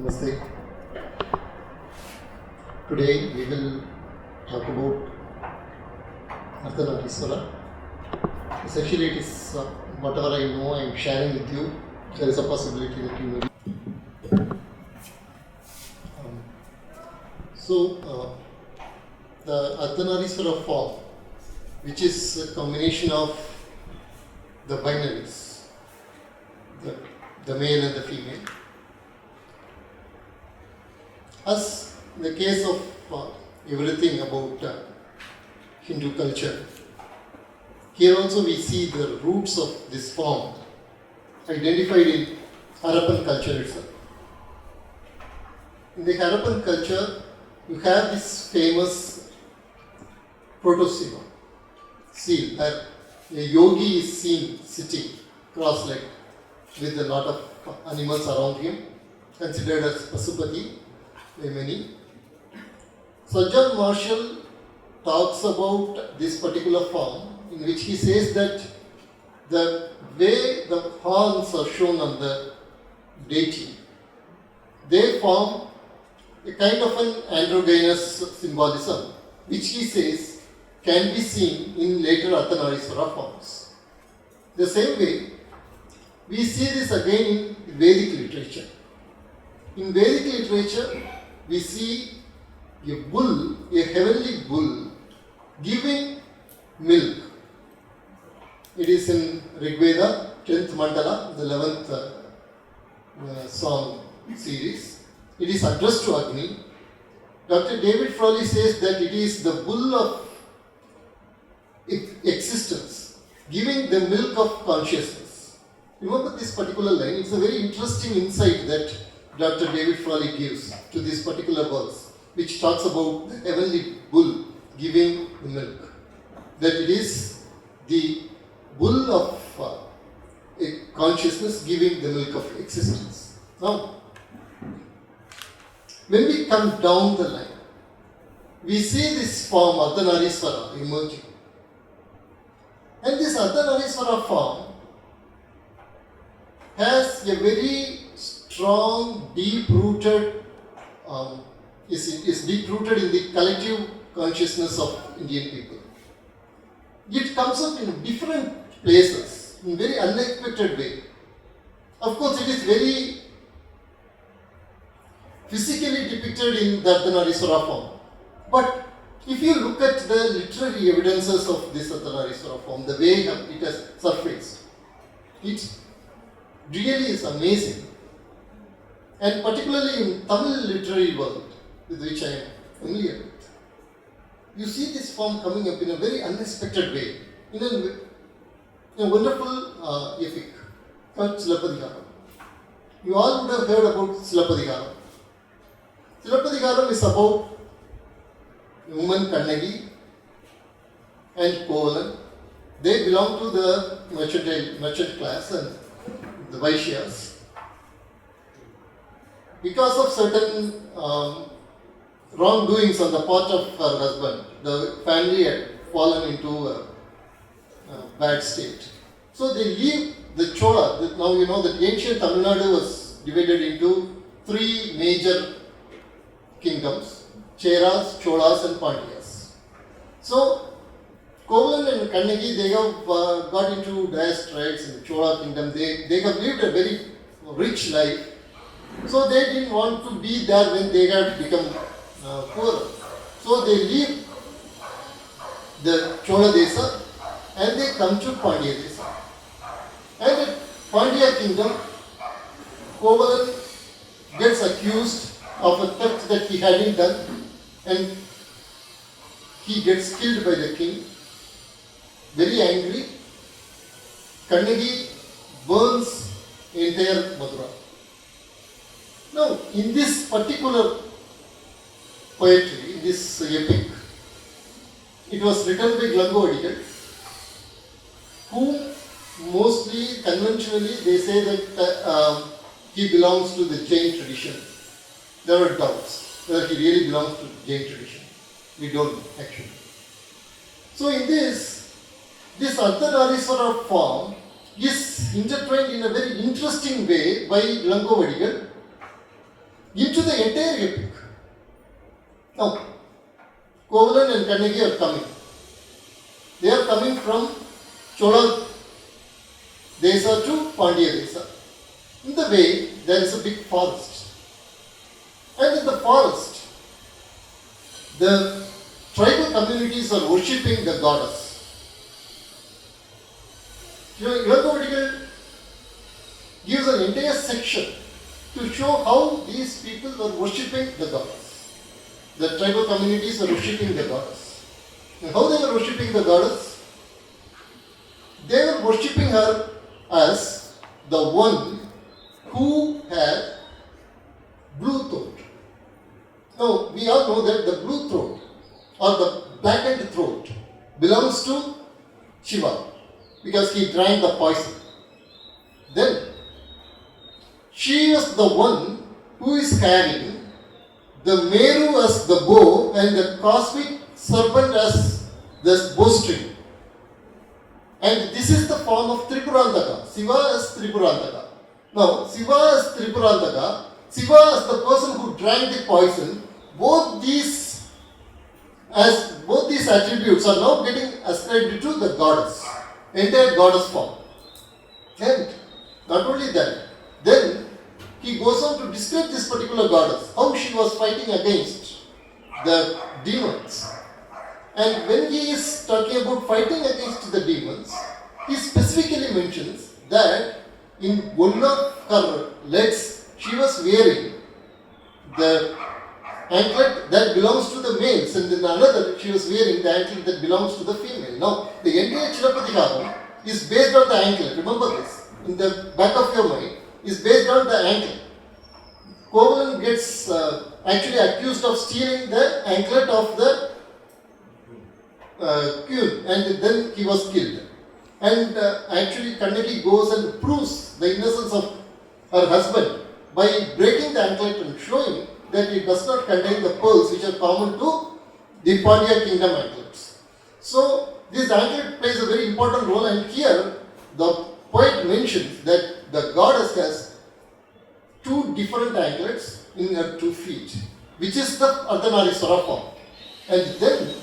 Namaste. Today we will talk about Ardhanarishwara. Essentially, it is whatever I know I am sharing with you. There is a possibility that you may. The Ardhanarishwara form, which is a combination of the binaries, the male and the female. As in the case of everything about Hindu culture, here also we see the roots of this form identified in Harappan culture itself. In the Harappan culture, you have this famous proto-seal, where a yogi is seen sitting cross-legged with a lot of animals around him, considered as Pasupati by many. Sajjan Marshall talks about this particular form, in which he says that the way the horns are shown on the deity, they form a kind of an androgynous symbolism, which he says can be seen in later Ardhanarishwara forms. The same way, we see this again in Vedic literature. In Vedic literature, we see a bull, a heavenly bull, giving milk. It is in Rigveda, 10th Mandala, the 11th song series. It is addressed to Agni. Dr. David Frawley says that it is the bull of existence, giving the milk of consciousness. Remember this particular line? It's a very interesting insight that Dr. David Frawley gives to this particular verse, which talks about the heavenly bull giving the milk. That it is the bull of consciousness giving the milk of existence. Now, when we come down the line, we see this form Ardhanarishwara emerging. And this Ardhanarishwara form has a very strong, deep-rooted, is deep-rooted in the collective consciousness of Indian people. It comes up in different places, in very unexpected way. Of course, it is very physically depicted in the Ardhanarishwara form. But if you look at the literary evidences of this Ardhanarishwara form, the way it has surfaced, it really is amazing. And particularly in Tamil literary world, with which I am familiar with, you see this form coming up in a very unexpected way, in a wonderful epic called Silappadigaram. You all would have heard about Silappadigaram. Silappadigaram is about woman Kannagi and Kovalan. They belong to the merchant class and the Vaishyas. Because of certain wrongdoings on the part of her husband, the family had fallen into a bad state. So they leave the Chola. Now you know that ancient Tamil Nadu was divided into three major kingdoms: Cheras, Cholas and Pandyas. So Kovalan and Kannagi, they have got into dire straits in the Chola kingdom. They have lived a very rich life. So they didn't want to be there when they had become poorer. So they leave the Chola Desa and they come to Pandya Desa. And at Pandya kingdom, Kovalan gets accused of a theft that he hadn't done, and he gets killed by the king. Very angry, Kannagi burns entire Mathura. Now, in this particular poetry, this epic, it was written by Glangovadigal, whom mostly, conventionally, they say that he belongs to the Jain tradition. There are doubts whether he really belongs to the Jain tradition. We don't know, actually. So in this Ardhanarishwara form is intertwined in a very interesting way by Glangovadigal to the entire epic. Now, Kovalan and Kannagi are coming. They are coming from Chola Desa to Pandya Desa. In the way, there is a big forest. And in the forest, the tribal communities are worshipping the goddess. Ilankovadigal gives an entire section to show how these people were worshipping the goddess. The tribal communities were worshipping the goddess. And how they were worshipping the goddess? They were worshipping her as the one who had blue throat. Now, we all know that the blue throat or the blackened throat belongs to Shiva because he drank the poison. Then, she was the one who is carrying the Meru as the bow and the cosmic serpent as the bowstring. And this is the form of Tripurandaka. Shiva is Tripurandaka. Now, Shiva is Tripurandaka. Shiva is the person who drank the poison. Both these attributes are now getting ascribed to the goddess, entire goddess form. And not only that, then he goes on to describe this particular goddess, how she was fighting against the demons. And when he is talking about fighting against the demons, he specifically mentions that in one of her legs, she was wearing the anklet that belongs to the males, and in another, she was wearing the anklet that belongs to the female. Now, the entire Chilapatikaram is based on the anklet. Remember this. In the back of your mind, is based on the anklet. Kovalan gets actually accused of stealing the anklet of the queen, and then he was killed. And actually Kannagi goes and proves the innocence of her husband by breaking the anklet and showing that it does not contain the pearls which are common to the Pandya kingdom anklets. So this anklet plays a very important role, and here the poet mentions that the goddess has two different anklets in her 2 feet, which is the Ardhanariswara form. And then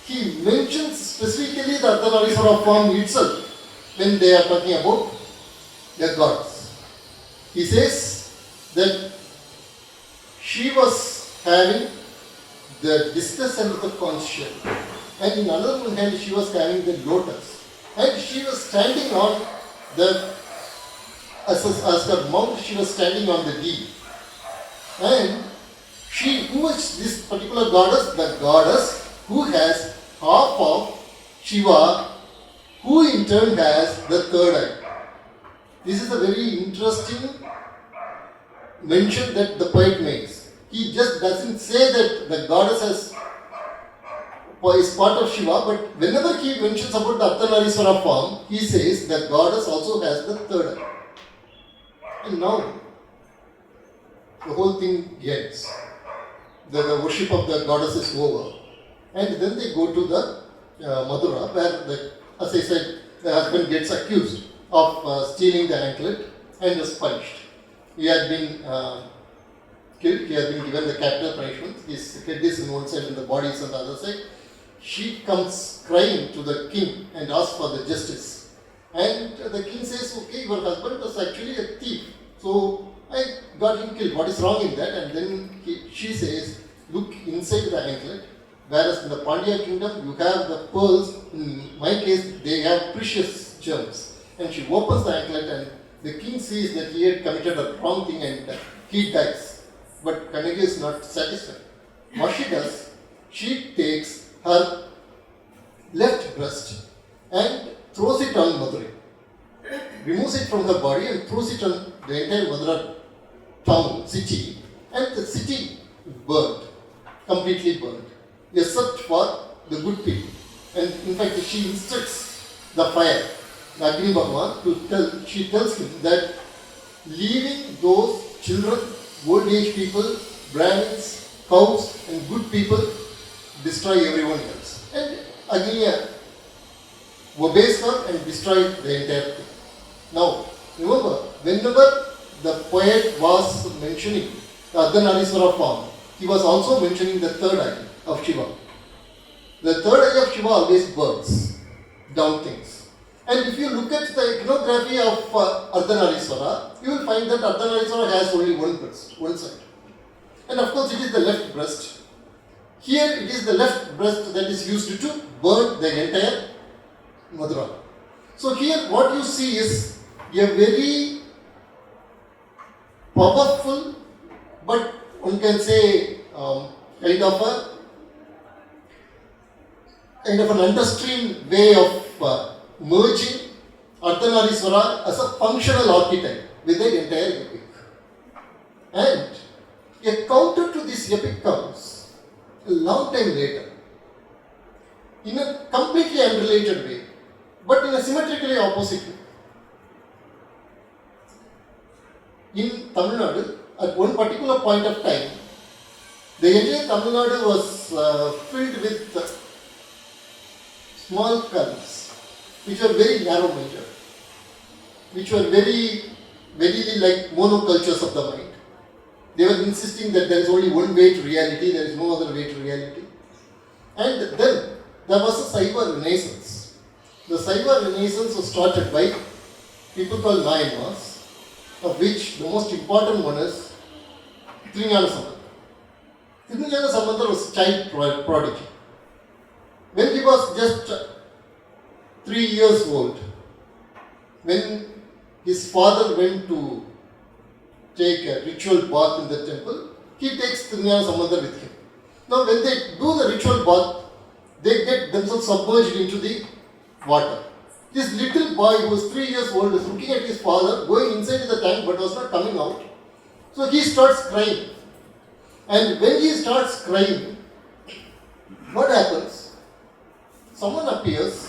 he mentions specifically the Ardhanariswara form itself when they are talking about the goddess. He says that she was having the discus and the conch shell, and in another one hand she was carrying the lotus, and she was standing on the, as her mount, she was standing on the deep. And she, who is this particular goddess? The goddess who has half of Shiva, who in turn has the third eye. This is a very interesting mention that the poet makes. He just doesn't say that the goddess is part of Shiva, but whenever he mentions about the Ardhanariswara form, he says the goddess also has the third eye. And now, the whole thing ends. The worship of the goddess is over. And then they go to the Mathura, where, as I said, the husband gets accused of stealing the anklet and is punished. He had been killed, he had been given the capital punishment. His head is on one side and the body is on the other side. She comes crying to the king and asks for the justice. And the king says, okay, your husband was actually a thief, so I got him killed. What is wrong in that? And then she says, look inside the anklet. Whereas in the Pandya kingdom, you have the pearls. In my case, they have precious gems. And she opens the anklet, and the king sees that he had committed a wrong thing, and he dies. But Kannagi is not satisfied. What she does, she takes her left breast and throws it on Madurai. Removes it from her body and throws it on the entire Madurai town, city. And the city burned, completely burned, except for the good people. And in fact, she instructs the fire, Agni Bhagavan, she tells him that leaving those children, old age people, Brahmins, cows, and good people, destroy everyone else. And Agni obeys her and destroys the entire thing. Now, remember, whenever the poet was mentioning the Ardhanarishwara form, he was also mentioning the third eye of Shiva. The third eye of Shiva always burns down things. And if you look at the iconography of Ardhanarishwara, you will find that Ardhanarishwara has only one breast, one side. And of course it is the left breast. Here it is the left breast that is used to burn the entire Madura. So here what you see is a very powerful, but one can say kind of an understream way of merging Ardhanarishwara as a functional archetype with the entire epic. And a counter to this epic comes a long time later in a completely unrelated way, but in a symmetrically opposite way. In Tamil Nadu, at one particular point of time, the entire Tamil Nadu was filled with small cults, which were very narrow-minded, which were very like monocultures of the mind. They were insisting that there is only one way to reality, there is no other way to reality. And then there was a cyber renaissance. The cyber renaissance was started by people called Nayanas, of which the most important one is Thirugnana Sambandar. Thirugnana Sambandar was a child prodigy. When he was just 3 years old, when his father went to take a ritual bath in the temple, he takes Thirugnana Sambandar with him. Now when they do the ritual bath, they get themselves submerged into the water. This little boy who was 3 years old is looking at his father going inside the tank but was not coming out. So he starts crying. And when he starts crying, what happens? Someone appears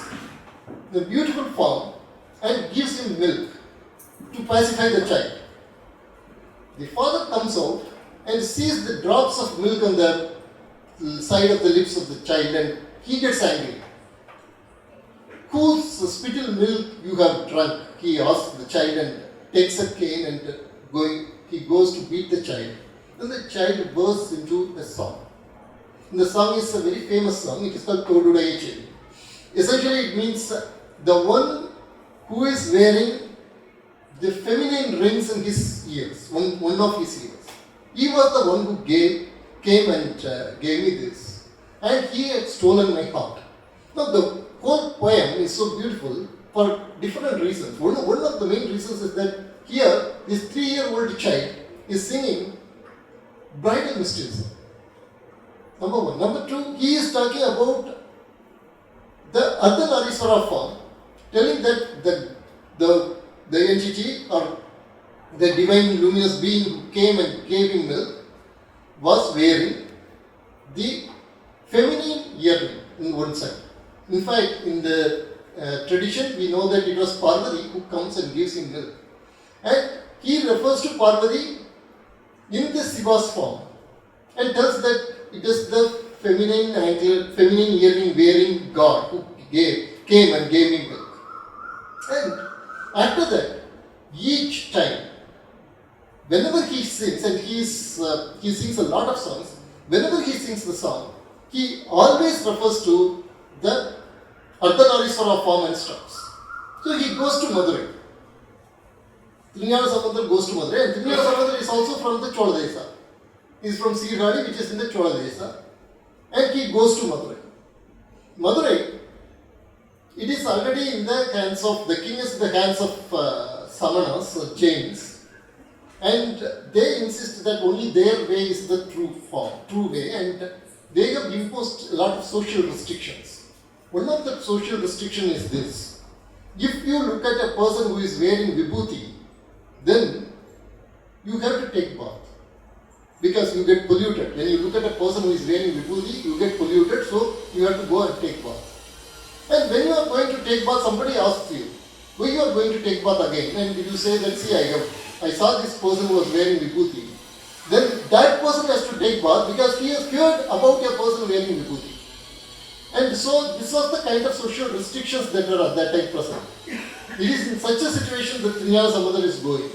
in a beautiful form and gives him milk to pacify the child. The father comes out and sees the drops of milk on the side of the lips of the child and he gets angry. Whose spittle milk you have drunk? He asks the child and takes a cane and he goes to beat the child. Then the child bursts into a song. And the song is a very famous song. It is called Todudaye Chevi. Essentially it means the one who is wearing the feminine rings in his ears, one of his ears. He was the one who came and gave me this. And he had stolen my heart. Now the whole poem is so beautiful for different reasons. One of the main reasons is that here this 3-year-old child is singing bridal mysteries. Number one. Number two, he is talking about the Ardhanarishwara form, telling that the entity or the divine luminous being who came and gave him milk was wearing the feminine earring in one side. In fact, in the tradition, we know that it was Parvati who comes and gives him milk. And he refers to Parvati in the Shiva's form and tells that it is the feminine earring wearing God who came and gave him milk. And after that, each time, whenever he sings, and he sings a lot of songs, whenever he sings the song, he always refers to the Ardhanarishwara form and stops. So he goes to Madurai. Thirugnana Sambandar goes to Madurai, and Thirugnana Sambandar is also from the Chola Desa. He is from Sirgadi, which is in the Chola Desa, and he goes to Madurai. Madurai, it is already in the hands of, the king is in the hands of Samanas or Jains, and they insist that only their way is the true way, and they have imposed a lot of social restrictions. One of the social restrictions is this: if you look at a person who is wearing vibhuti, then you have to take bath because you get polluted. When you look at a person who is wearing vibhuti, you get polluted, so you have to go and take bath. And when you are going to take bath, somebody asks you, why you are going to take bath again? And you say that, see, I saw this person who was wearing vibhuti. Then that person has to take bath because he has heard about a person wearing vibhuti. And so this was the kind of social restrictions that were at that time present. It is in such a situation that Thirugnana Sambandar is going,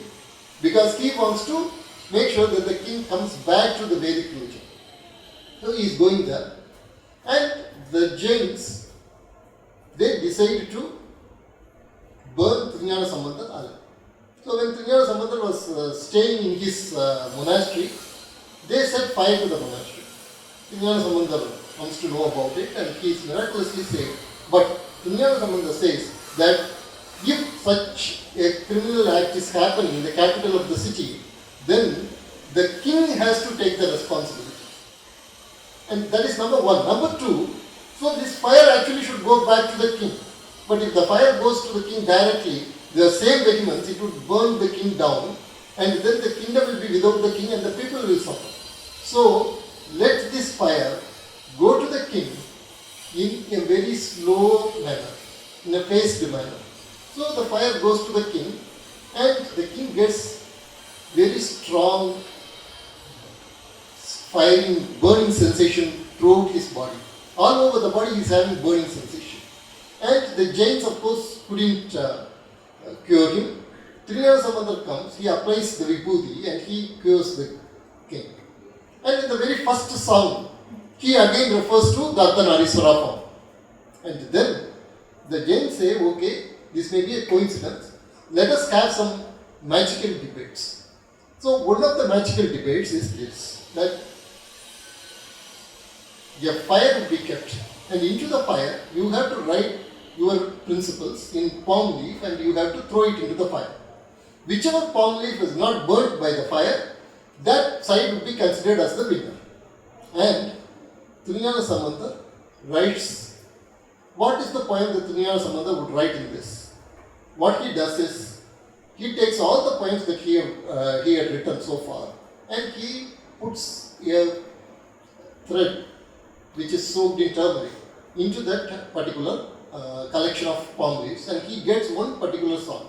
because he wants to make sure that the king comes back to the Vedic religion. So he is going there, and the Jains, they decide to burn Trinyana Sambandar alive. So when Trinyana Sambandar was staying in his monastery, they set fire to the monastery. Trinyana Sambandar comes to know about it and he is miraculously saved. But Trinyana Sambandar says that if such a criminal act is happening in the capital of the city, then the king has to take the responsibility. And that is number one. Number two, so this fire actually should go back to the king. But if the fire goes to the king directly, the same vehemence, it would burn the king down, and then the kingdom will be without the king and the people will suffer. So let this fire go to the king in a very slow manner, in a phased manner. So the fire goes to the king, and the king gets very strong firing, burning sensation throughout his body. All over the body he is having burning sensation. And the Jains, of course, couldn't cure him. Trinyana Sambandar comes, he applies the vibhuti and he cures the king. And in the very first song, he again refers to the Ardhanarishwara form. And then the Jains say, okay, this may be a coincidence. Let us have some magical debates. So one of the magical debates is this, that a fire will be kept, and into the fire you have to write your principles in palm leaf and you have to throw it into the fire. Whichever palm leaf is not burnt by the fire, that side would be considered as the winner. And Trinyana Sambandar writes, what is the poem that Trinyana Sambandar would write in this? What he does is, he takes all the poems that he had written so far and he puts a thread which is soaked in turmeric into that particular collection of palm leaves, and he gets one particular song.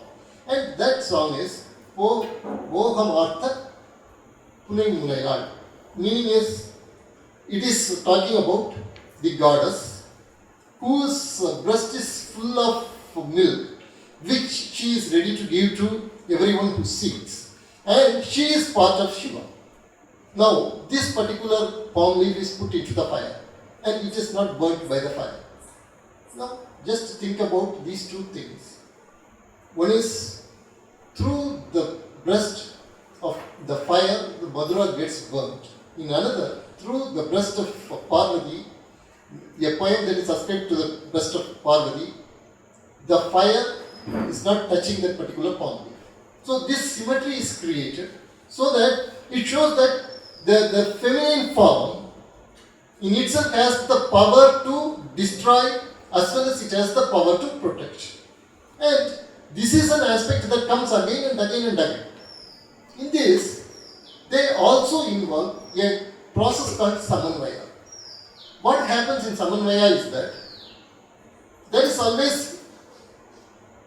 And that song is Vohamartha Punai Mulayal. Meaning is, it is talking about the goddess whose breast is full of milk, which she is ready to give to everyone who seeks. And she is part of Shiva. Now, this particular palm leaf is put into the fire, and it is not burnt by the fire. Now, just think about these two things. One is, through the breast of the fire, the Madhura gets burnt. In another, through the breast of Parvati, a poem that is ascribed to the breast of Parvati, the fire is not touching that particular palm leaf. So this symmetry is created so that it shows that the feminine form in itself has the power to destroy as well as it has the power to protect. And this is an aspect that comes again and again and again. In this, they also involve a process called Samanvaya. What happens in Samanvaya is that there is always,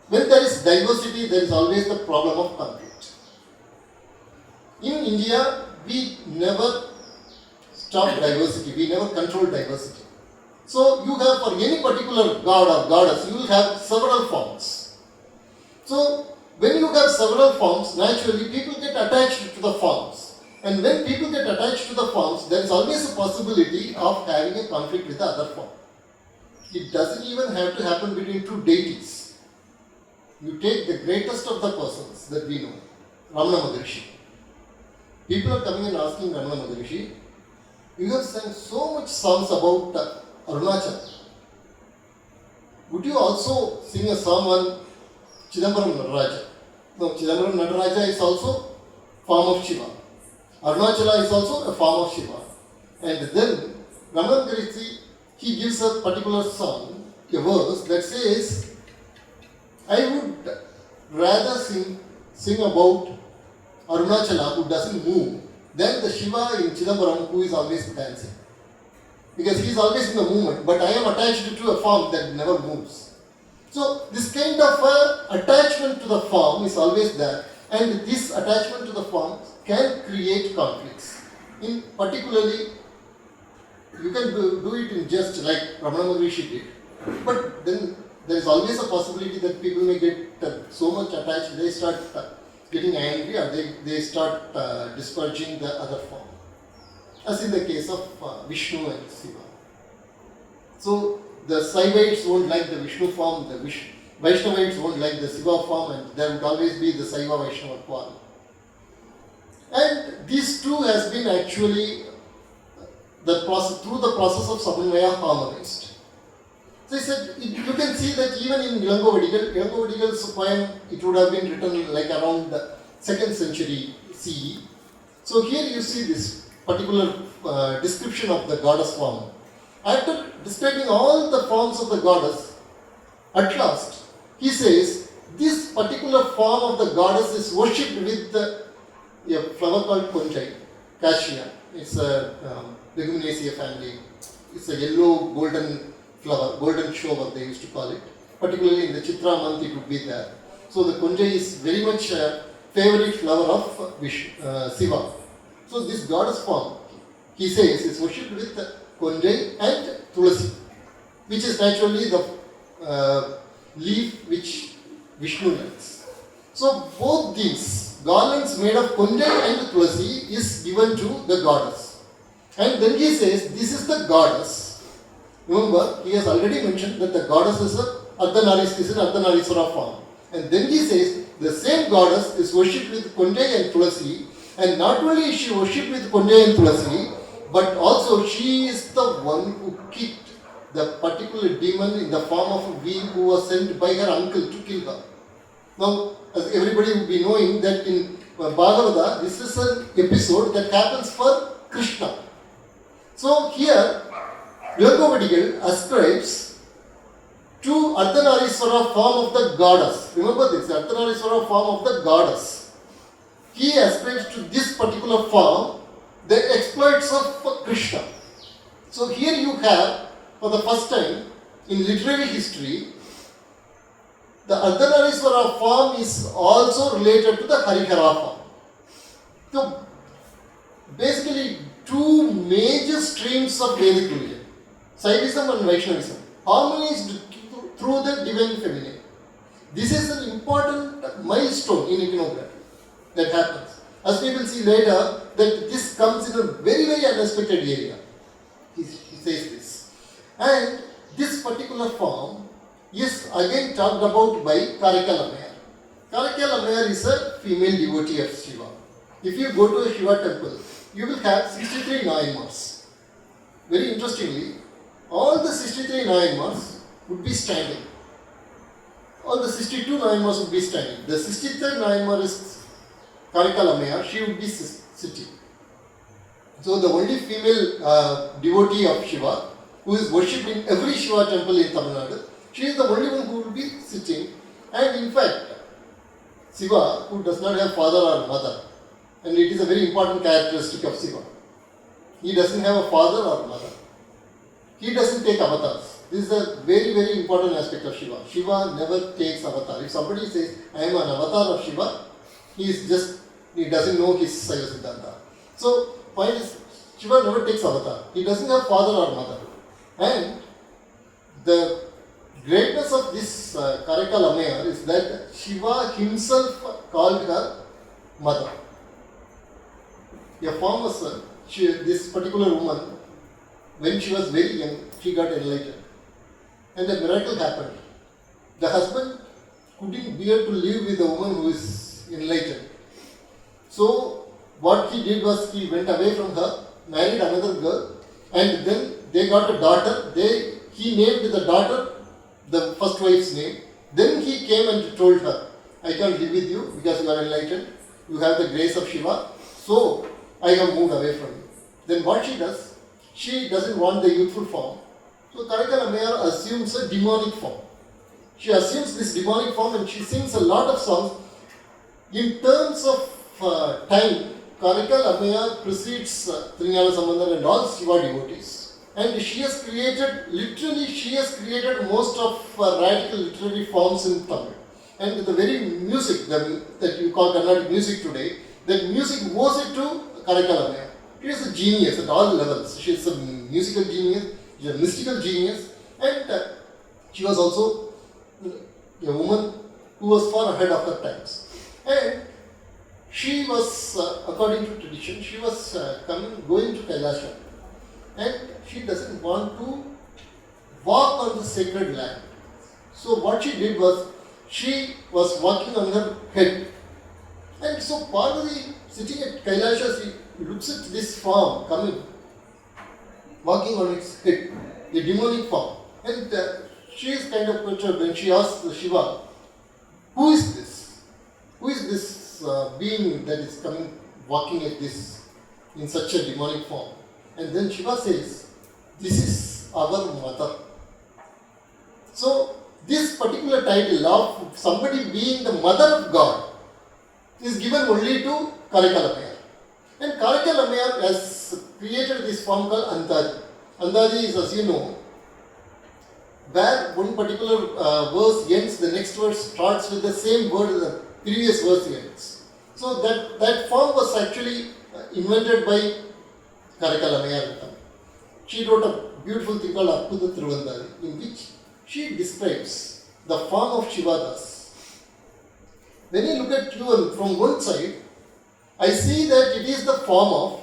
when there is diversity, there is always the problem of conflict. In India, we never stop diversity, we never control diversity. So you have, for any particular god or goddess, you will have several forms. So when you have several forms, naturally people get attached to the forms. And when people get attached to the forms, there is always a possibility of having a conflict with the other form. It doesn't even have to happen between two deities. You take the greatest of the persons that we know, Ramana Maharishi. People are coming and asking Ramana Maharishi, you have sang so much songs about Arunachala. Would you also sing a song on Chidambaram Nataraja? No, Chidambaram Nataraja is also form of Shiva. Arunachala is also a form of Shiva. And then Ramana Maharishi, he gives a particular song, a verse that says, I would rather sing about Arunachala who doesn't move than the Shiva in Chidambaram who is always dancing. Because he is always in the movement, but I am attached to a form that never moves. So this kind of attachment to the form is always there, and this attachment to the form can create conflicts. In particularly, you can do it in just like Ramana Maharishi did, but then there is always a possibility that people may get so much attached, they start getting angry, or they start disparaging the other form, as in the case of Vishnu and Shiva. So the Saivites won't like the Vishnu form, the Vaishnavites won't like the Shiva form, and there would always be the Saiva Vaishnava quarrel. And these two has been actually through the process of Samanvaya harmonized. So he said, you can see that even in Ilangovadigal's poem, it would have been written like around the 2nd century CE. So here you see this particular description of the goddess form. After describing all the forms of the goddess, at last he says this particular form of the goddess is worshipped with a flower called Konjai, Cassia. It's a Leguminaceae family. It's a yellow golden flower, golden shower they used to call it. Particularly in the Chitra month it would be there. So the Konjai is very much a favorite flower of Shiva. So this goddess form, he says, is worshipped with Konjai and Tulasi, which is naturally the leaf which Vishnu likes. So both these garlands made of Konjai and Tulasi is given to the goddess. And then he says, this is the goddess. Remember, he has already mentioned that the goddess is Ardhanariswara form. And then he says, the same goddess is worshipped with Konjai and Tulasi. And not only is she worshipped with Konjai and Tulasi, but also she is the one who kicked the particular demon in the form of a being who was sent by her uncle to kill her. Now, as everybody will be knowing that in Bhagavata, this is an episode that happens for Krishna. So here, Ilangovadigal ascribes to Ardhanariswara form of the goddess. Remember this, Ardhanariswara form of the goddess. He ascribes to this particular form the exploits of Krishna. So here you have, for the first time in literary history, the Ardhanariswara form is also related to the Harihara form. So basically, two major streams of Vedic religion, Saivism and Vaishnavism, harmonized through the divine feminine. This is an important milestone in iconography that happens. As we will see later, that this comes in a very, very unexpected area. He says this. And this particular form is again talked about by Karikal Ammayar. Karikal Ammayar is a female devotee of Shiva. If you go to a Shiva temple, you will have 63 Nayanmars. Very interestingly, all the 63 Nayanmars would be standing. All the 62 Nayanmars would be standing. The 63rd Nayanmar is Karikal Ammayar, she would be sitting. So the only female devotee of Shiva, who is worshipped in every Shiva temple in Tamil Nadu, she is the only one who will be sitting. And in fact, Shiva, who does not have father or mother, and it is a very important characteristic of Shiva. He doesn't have a father or mother. He doesn't take avatars. This is a very, very important aspect of Shiva. Shiva never takes avatar. If somebody says, I am an avatar of Shiva, he doesn't know his Saiva Siddhanta. So, point is, Shiva never takes avatar. He doesn't have father or mother. And the greatness of this Karikal Ammayar is that Shiva himself called her mother. A former this particular woman, when she was very young, she got enlightened. And a miracle happened. The husband couldn't bear to live with a woman who is enlightened. So, what he did was he went away from her, married another girl, and then they got a daughter. He named the daughter the first wife's name. Then he came and told her, I can't live with you because you are enlightened. You have the grace of Shiva. So, I have moved away from you. Then what she does, she doesn't want the youthful form. So Karikal Ammayar assumes a demonic form. She assumes this demonic form and she sings a lot of songs. In terms of time, Karikal Ammayar precedes Trinjana Sambandar and all Shiva devotees. And she has created most of radical literary forms in Tamil. And the very music that you call Carnatic music today, that music owes it to Karikal Ammayar. She is a genius at all levels. She is a musical genius, she is a mystical genius, and she was also a woman who was far ahead of her times. And she was, according to tradition, she was going to Kailasha, and she doesn't want to walk on the sacred land. So what she did was, she was walking on her head. And so Parvati, sitting at Kailasha, she looks at this form coming, walking on its head, the demonic form. And she is kind of perturbed when she asks Shiva, who is this? Who is this being that is coming, walking at this, in such a demonic form? And then Shiva says, this is our mother. So, this particular title of somebody being the mother of God is given only to Karikalammayar. And Karikalammayar has created this form called Antadi. Antadi is, as you know, where one particular verse ends, the next verse starts with the same word as the previous verse ends. So that form was actually invented by Karikalammayar. She wrote a beautiful thing called Appuda Thiruvandari, in which she describes the form of Shiva thus. When you look at you from one side, I see that it is the form of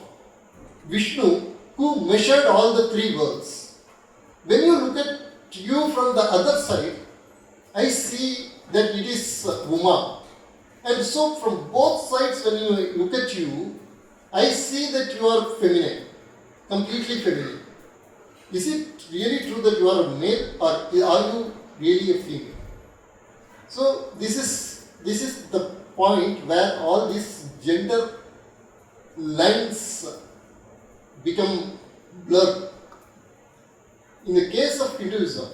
Vishnu who measured all the three worlds. When you look at you from the other side, I see that it is Uma. And so from both sides when you look at you, I see that you are feminine, completely feminine. Is it really true that you are a male, or are you really a female? So this is the point where all these gender lines become blurred. In the case of Hinduism,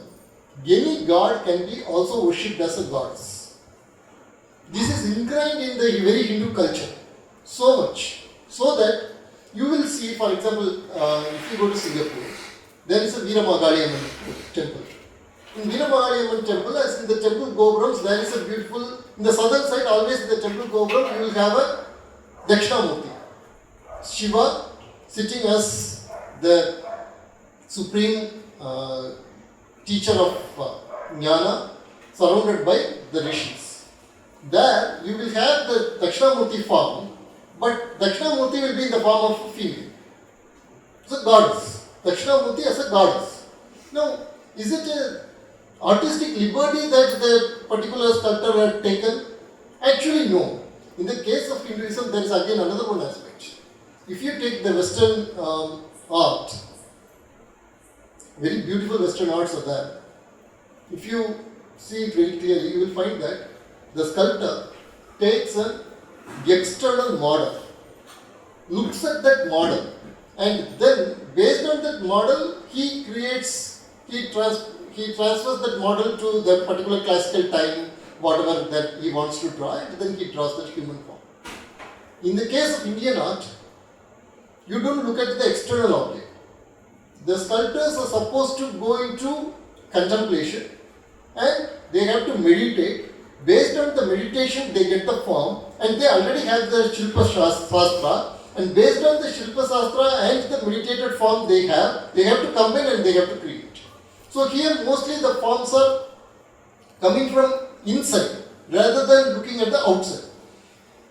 any god can be also worshipped as a goddess. This is ingrained in the very Hindu culture so much, so that you will see, for example, if you go to Singapore, there is a Veeramagaliamman temple. In Veeramagaliamman temple, as in the temple Gopurams, there is a beautiful, in the southern side, always in the temple Gopuram, you will have a Dakshinamurti. Shiva sitting as the supreme teacher of Jnana, surrounded by the rishis. There you will have the Dakshinamurti form, but Dakshinamurti will be in the form of a female. It's a goddess. Dakshinamurti as a goddess. Now, is it an artistic liberty that the particular sculptor had taken? Actually, no. In the case of Hinduism, there is again another one aspect. If you take the Western art, very beautiful Western arts are there. If you see it very clearly, you will find that the sculptor takes an external model, looks at that model, and then based on that model, he transfers that model to the particular classical time, whatever that he wants to draw, and then he draws that human form. In the case of Indian art, you don't look at the external object. The sculptors are supposed to go into contemplation and they have to meditate. Based on the meditation, they get the form, and they already have the Shilpa Shastra, and based on the Shilpa Shastra and the meditated form they have to combine and they have to create. So here mostly the forms are coming from inside rather than looking at the outside.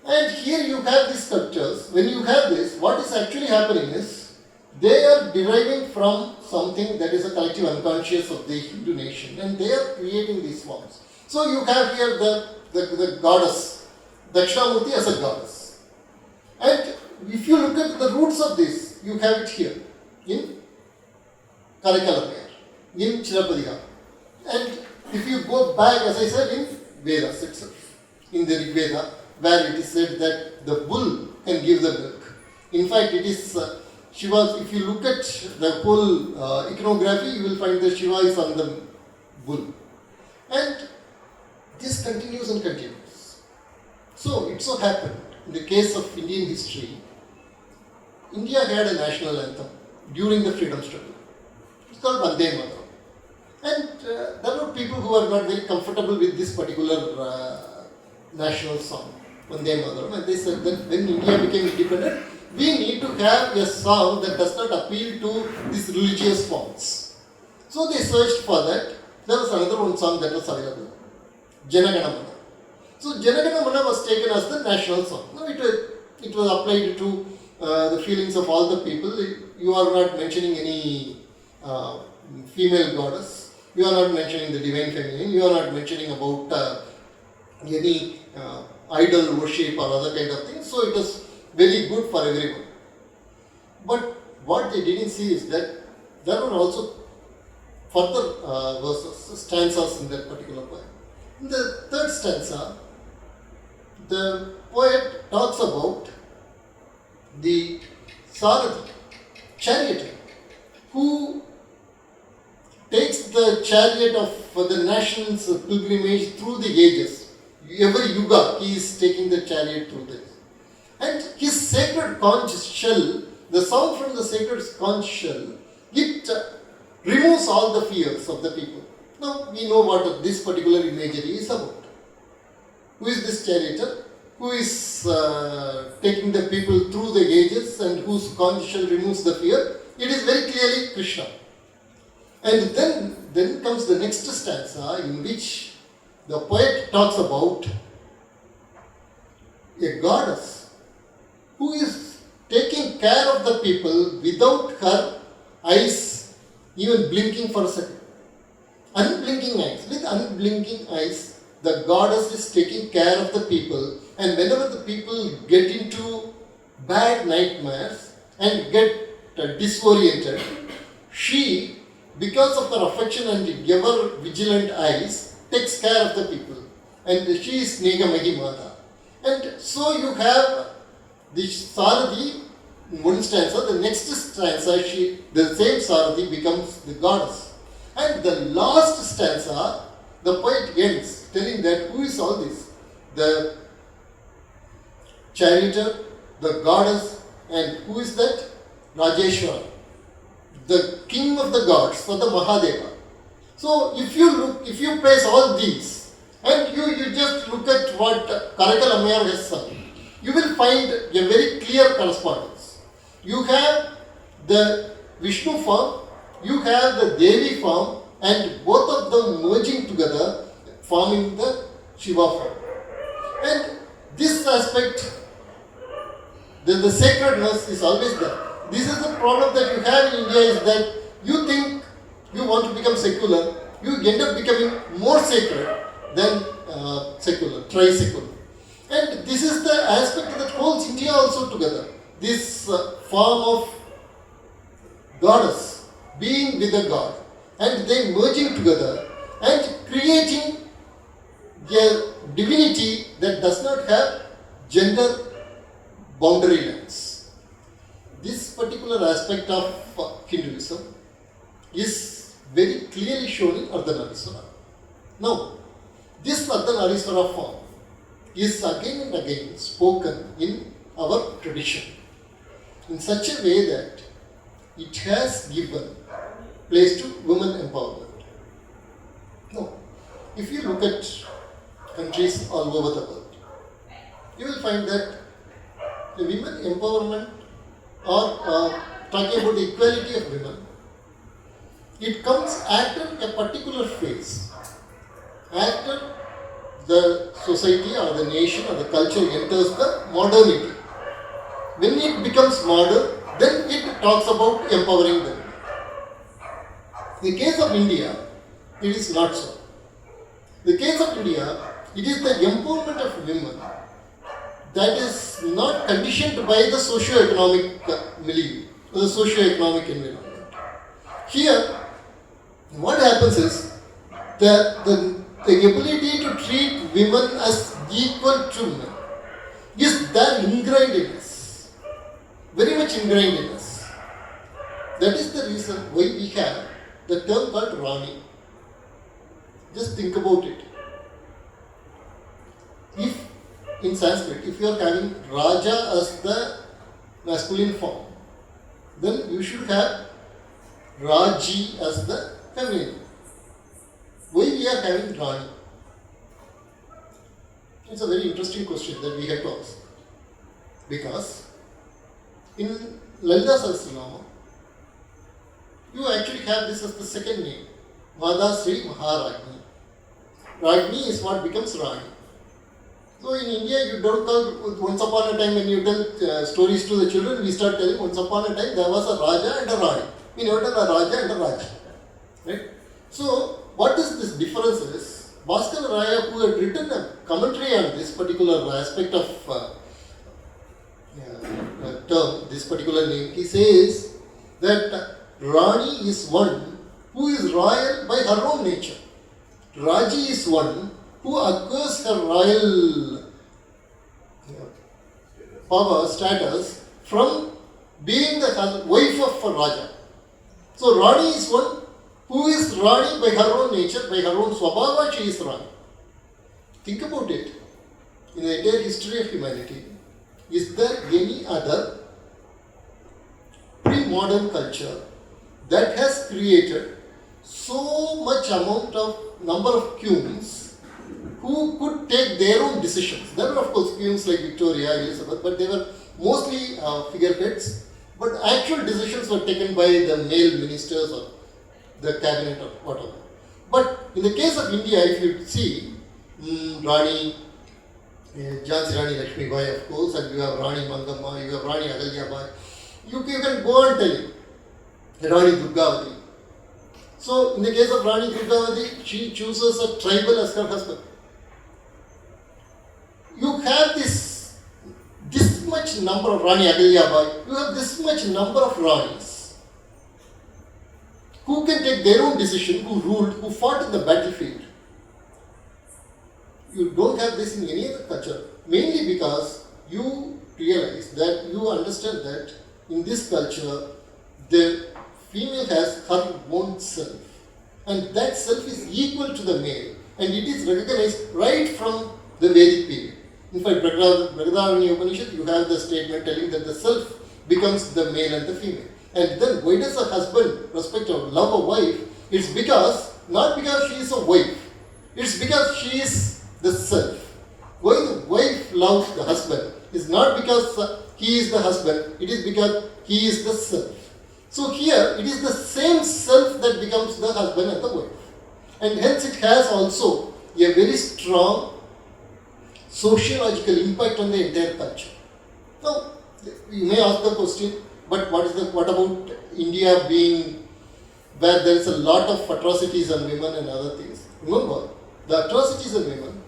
And here you have these sculptures. When you have this, what is actually happening is they are deriving from something that is a collective unconscious of the Hindu nation, and they are creating these forms. So you have here the goddess, Dakshinamurti as a goddess. And if you look at the roots of this, you have it here in Karikalammayar, in Chirapadika. And if you go back, as I said, in Vedas itself, in the Rig Veda, where it is said that the bull can give the milk. In fact, it is Shiva, if you look at the whole iconography, you will find that Shiva is on the bull. And this continues and continues. So, it so happened, in the case of Indian history, India had a national anthem during the freedom struggle. It's called Vande Mataram. And there were people who are not very comfortable with this particular national song, Vande Mataram, and they said that when India became independent, we need to have a song that does not appeal to these religious forms. So they searched for that. There was another one song that was available, Jana Gana Mana. So Jana Gana Mana was taken as the national song. Now it it was applied to the feelings of all the people. You are not mentioning any female goddess. You are not mentioning the divine feminine. You are not mentioning about any idol worship or other kind of things. So it was very good for everyone. But what they didn't see is that there were also further verses, stanzas in that particular poem. In the third stanza, the poet talks about the Sarathi, charioteer, who takes the chariot of the nation's pilgrimage through the ages. Every yuga, he is taking the chariot through this. And his sacred conch shell, the sound from the sacred conch shell, it removes all the fears of the people. Now we know what this particular imagery is about. Who is this charioteer? Who is taking the people through the ages and whose conch shell removes the fear? It is very clearly Krishna. And then comes the next stanza in which the poet talks about a goddess who is taking care of the people without her eyes even blinking for a second. Unblinking eyes. With unblinking eyes, the goddess is taking care of the people, and whenever the people get into bad nightmares and get disoriented, she, because of her affection and ever vigilant eyes, takes care of the people. And she is Negamagi Mata. And so you have the Sarathi in one stanza, the next stanza, the same Sarathi becomes the goddess. And the last stanza, the poet ends telling that who is all this? The charioteer, the goddess, and who is that? Rajeshwara, the king of the gods, or the Mahadeva. So if you place all these, and you just look at what Karakal Ammayar has sung, you will find a very clear correspondence. You have the Vishnu form, you have the Devi form, and both of them merging together, forming the Shiva form. And this aspect, the sacredness is always there. This is the problem that you have in India, is that you think you want to become secular, you end up becoming more sacred than secular, tri-secular. And this is the aspect that holds India also together. This form of goddess being with a god, and they merging together and creating a divinity that does not have gender boundary lines. This particular aspect of Hinduism is very clearly shown in Ardhanarishwara. Now, this Ardhanarishwara form is again and again spoken in our tradition in such a way that it has given place to women empowerment. Now, if you look at countries all over the world, you will find that the women empowerment, or talking about the equality of women, it comes after a particular phase, after the society or the nation or the culture enters the modernity. When it becomes modern, then it talks about empowering them. In the case of India, it is not so. In the case of India, it is the empowerment of women that is not conditioned by the socio-economic milieu, the socio-economic environment. Here, what happens is the ability to treat women as equal to men is there ingrained in us, very much ingrained in us. That is the reason why we have the term called Rani. Just think about it. If in Sanskrit, if you are having Raja as the masculine form, then you should have Raji as the feminine. Why we are having Rani? It's a very interesting question that we have to ask. Because in Lalita Sahasranama, you actually have this as the second name, Mada Sri Maharajni. Rajni is what becomes Rani. So in India, you don't call once upon a time when you tell stories to the children, we start telling once upon a time there was a Raja and a Rani. We never tell a Raja and a Raj. Right? So what is this difference is, Bhaskar Raya, who had written a commentary on this particular aspect of term, this particular name, he says that Rani is one who is royal by her own nature. Raji is one who acquires her royal power, status, from being the wife of a Raja. So Rani is one who is Rani by her own nature, by her own swabhava, she is Rani. Think about it. In the entire history of humanity, is there any other pre-modern culture that has created so much amount of number of queens who could take their own decisions? There were of course queens like Victoria, Elizabeth, but they were mostly figureheads. But actual decisions were taken by the male ministers or the cabinet or whatever. But in the case of India, if you see, Rani, Jhansi Rani Lakshmi Bai, of course, and you have Rani Mangamma, you have Rani Ahalya Bai. You can go on telling Rani Durgavati. So, in the case of Rani Durgavati, she chooses a tribal as her husband. You have this much number of Rani Ahalya Bai, you have this much number of Ranis who can take their own decision, who ruled, who fought in the battlefield. You don't have this in any other culture, mainly because you realize that you understand that in this culture, the female has her own self, and that self is equal to the male, and it is recognized right from the Vedic period. In fact, Brihadaranyaka Upanishad, you have the statement telling that the self becomes the male and the female. And then why does a husband respect or love a wife? It's because, not because she is a wife, it's because she is the self. Why the wife loves the husband is not because he is the husband, it is because he is the self. So here, it is the same self that becomes the husband and the wife. And hence it has also a very strong sociological impact on the entire culture. Now, you may ask the question, but what about India being where there is a lot of atrocities on women and other things? Remember, the atrocities on women,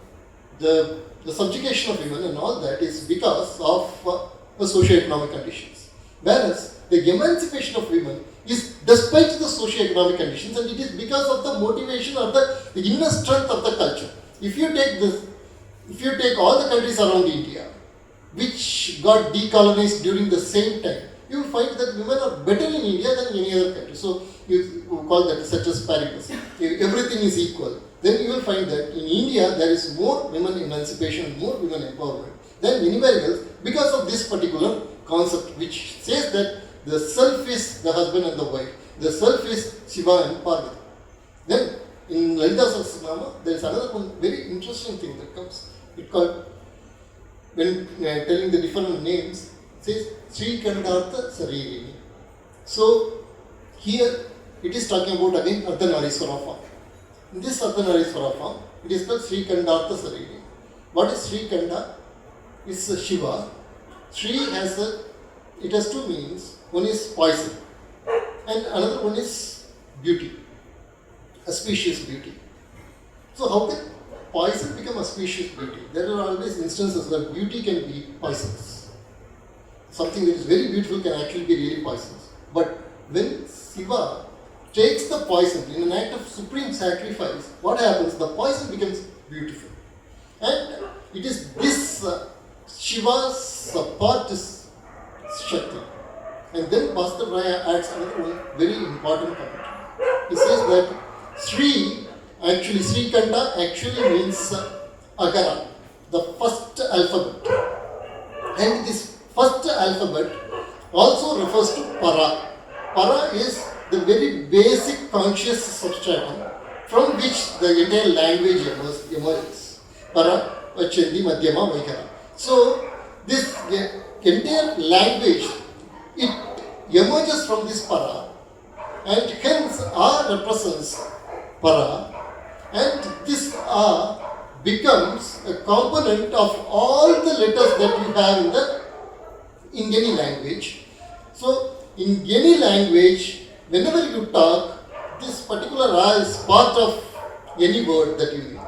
the subjugation of women and all that is because of the socio-economic conditions. Whereas the emancipation of women is despite the socio-economic conditions, and it is because of the motivation or the inner strength of the culture. If you take all the countries around India, which got decolonized during the same time, you will find that women are better in India than any other country. So you call that such as parity. If everything is equal, then you will find that in India there is more women emancipation, more women empowerment than anywhere else because of this particular concept which says that the self is the husband and the wife, the self is Shiva and Parvati. Then in Lalita Sahasranama there is another one very interesting thing that comes. It called, when telling the different names, it says Sri Kandartha Saririni. So here it is talking about again Ardhanarishwara form. In this Ardhanarishwara form, it is called Sri Kandartha Saririni. What is Sri Kanda? It's a Shiva. Sri it has two meanings. One is poison and another one is beauty, auspicious beauty. So how can poison become auspicious beauty? There are always instances where beauty can be poisonous. Something that is very beautiful can actually be really poisonous. But when Shiva takes the poison in an act of supreme sacrifice, what happens? The poison becomes beautiful. And it is this Shiva's part is Shakti. And then Bhaskar Raya adds another one very important comment. He says that Sri Kanda actually means Agara, the first alphabet. And this first alphabet also refers to Para. Para is the very basic conscious substratum from which the entire language emerges. Para, Vachandi, Madhyama, Vaikara. So, this entire language, it emerges from this Para, and hence A represents Para, and this A becomes a component of all the letters that you have in any language. So, in any language, whenever you talk, this particular ra is part of any word that you use.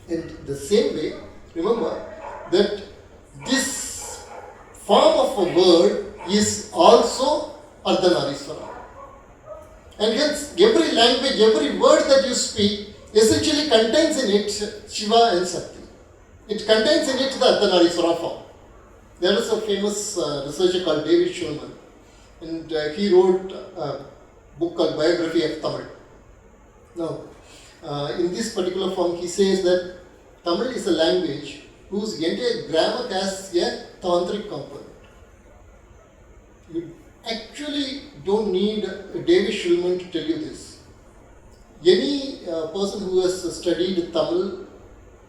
And the same way, remember that this form of a word is also Ardhanariswara. And hence, every language, every word that you speak essentially contains in it Shiva and Shakti. It contains in it the Ardhanariswara form. There is a famous researcher called David Shulman, and he wrote a book called Biography of Tamil. Now, in this particular form, he says that Tamil is a language whose entire grammar has a tantric component. You actually don't need David Shulman to tell you this. Any person who has studied Tamil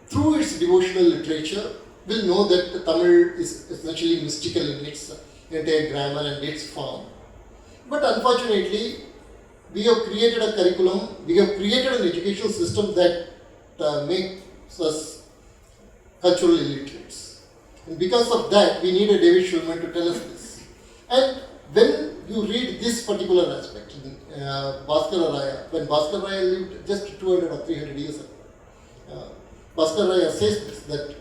through its devotional literature will know that Tamil is essentially mystical in its entire grammar and its form. But unfortunately, we have created a curriculum, we have created an educational system that makes us cultural illiterates. And because of that, we need a David Shulman to tell us this. And when you read this particular aspect, Bhaskara Raya, when Bhaskara Raya lived just 200 or 300 years ago, Bhaskara Raya says this, that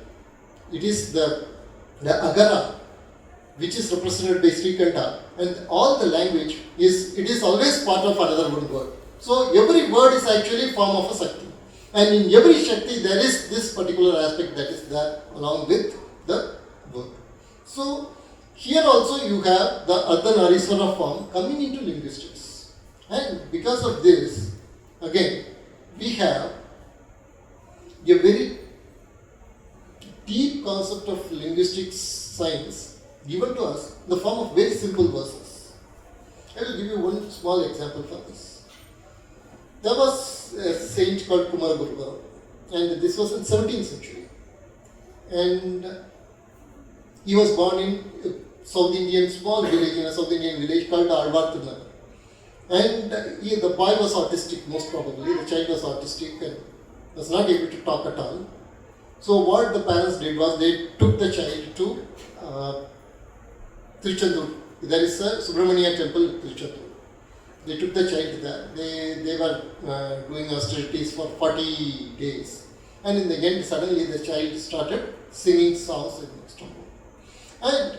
it is the Agara which is represented by Srikanta, and all the language it is always part of another one word. So every word is actually a form of a Shakti. And in every Shakti there is this particular aspect that is there along with the word. So here also you have the Ardhanariswara form coming into linguistics. And because of this, again, we have a very deep concept of linguistics science given to us in the form of very simple verses. I will give you one small example for this. There was a saint called Kumaraguruvara, and this was in 17th century. And he was born in a South Indian small village, in a South Indian village called Alvarthunagar. And the boy was autistic, most probably. The child was autistic and was not able to talk at all. So what the parents did was they took the child to Tiruchendur. There is a Subramania temple in Tiruchendur. They took the child there. They were doing austerities for 40 days. And in the end, suddenly the child started singing songs in Istanbul. And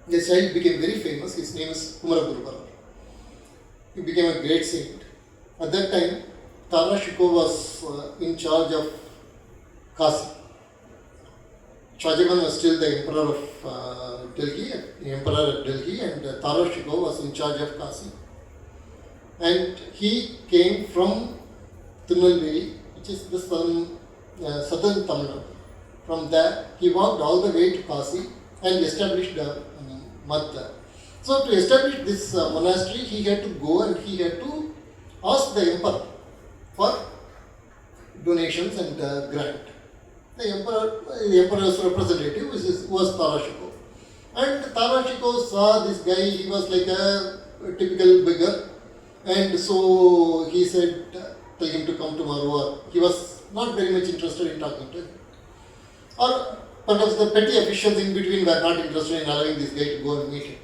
the child became very famous. His name is Kumaraguruvara. He became a great saint. At that time, Tara Shikoh was in charge of Kasi. Shahjahan was still the emperor of Delhi, and Tara Shikoh was in charge of Kasi. And he came from Tirunelveli, which is the southern Tamil Nadu. From there, he walked all the way to Kasi and established a math there. So to establish this monastery, he had to go and he had to ask the emperor for donations and grant. The emperor's representative was Tara Shikoh. And Tara Shikoh saw this guy, he was like a typical beggar. And so he said, tell him to come tomorrow. Or he was not very much interested in talking to him. Or perhaps the petty officials in between were not interested in allowing this guy to go and meet him.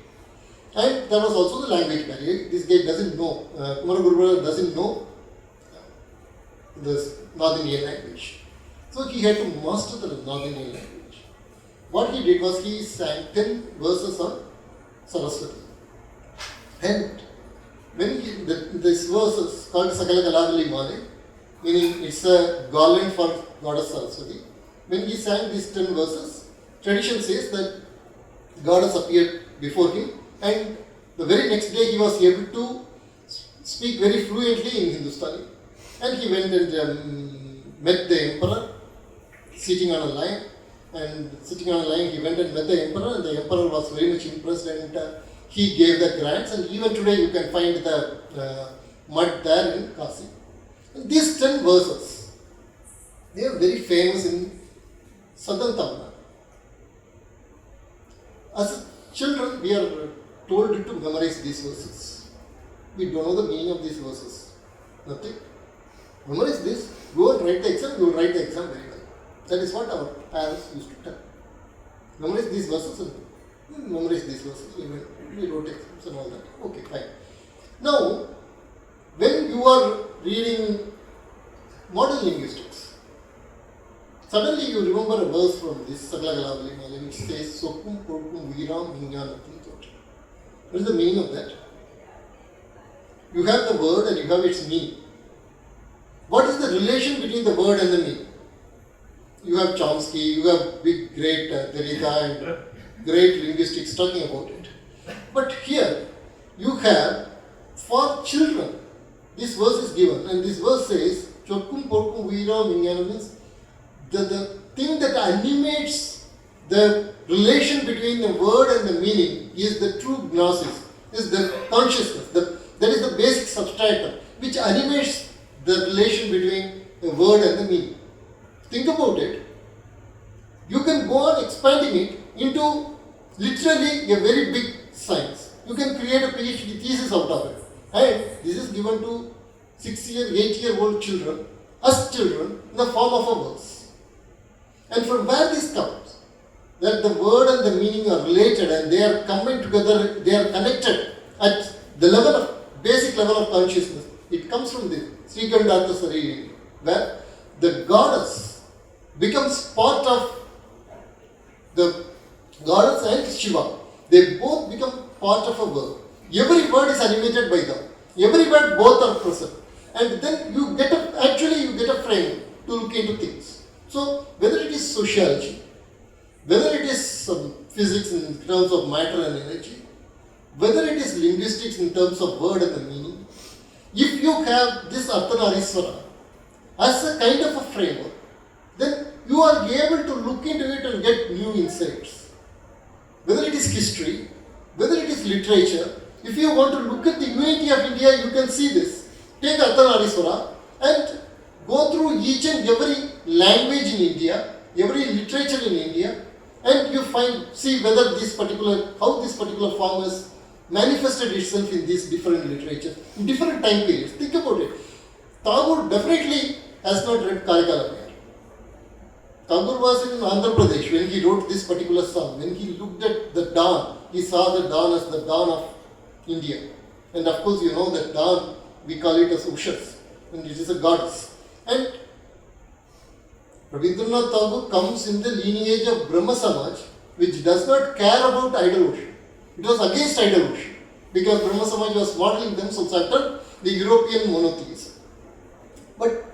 And there was also the language barrier. This guy doesn't know, Kumaraguruvara doesn't know the North Indian language. So he had to master the North Indian language. What he did was he sang 10 verses on Saraswati. And when this verse is called Sakala Kalavali Male, meaning it's a garland for Goddess Saraswati. When he sang these 10 verses, tradition says that Goddess appeared before him, and the very next day he was able to speak very fluently in Hindustani. And he went and met the emperor sitting on a lion. And sitting on a lion, he went and met the emperor, and the emperor was very much impressed, and he gave the grants. And even today you can find the mud there in Kasi. And these 10 verses, they are very famous in southern Tamil Nadu. As children, we are told to memorize these verses. We don't know the meaning of these verses. Nothing. Memorize this. Go and write the exam, you will write the exam very well. That is what our parents used to tell. Memorize these verses and memorize these verses. We wrote exams and all that. Okay, fine. Now, when you are reading modern linguistics, suddenly you remember a verse from this Saglagalavali which says Sokum Porkum Viram Vinyanati Tot. What is the meaning of that? You have the word and you have its meaning. What is the relation between the word and the meaning? You have Chomsky, you have big, great Derrida and great linguistics talking about it. But here, you have, for children, this verse is given, and this verse says, Chokkum Porkum Vira Vinyana means the thing that animates the relation between the word and the meaning is the true gnosis, is the consciousness, that is the basic substratum, which animates the relation between the word and the meaning. Think about it. You can go on expanding it into literally a very big science. You can create a PhD thesis out of it. And this is given to 6-year, 8-year-old children, us children, in the form of a verse. And from where this comes, that the word and the meaning are related and they are coming together, they are connected at the level of, basic level of consciousness. It comes from the Srikandatha Sariri, where the goddess becomes part of the goddess and Shiva. They both become part of a word. Every word is animated by them. Every word, both are present. And then you get a frame to look into things. So, whether it is sociology, whether it is physics in terms of matter and energy, whether it is linguistics in terms of word and the meaning, if you have this Arthanarishwara as a kind of a framework, then you are able to look into it and get new insights. Whether it is history, whether it is literature, if you want to look at the unity of India, you can see this. Take Arthanarishwara and go through each and every language in India, every literature in India, and you see whether how this particular form has manifested itself in these different literature, in different time periods. Think about it. Tagore definitely has not read Kalikalamaya. Tagore was in Andhra Pradesh when he wrote this particular song. When he looked at the dawn, he saw the dawn as the dawn of India. And of course, you know that dawn, we call it as Ushas, and it is a goddess. And Rabindranath Tagore comes in the lineage of Brahma Samaj, which does not care about idol worship. It was against idol worship, because Brahma Samaj was modeling themselves after the European monotheism. But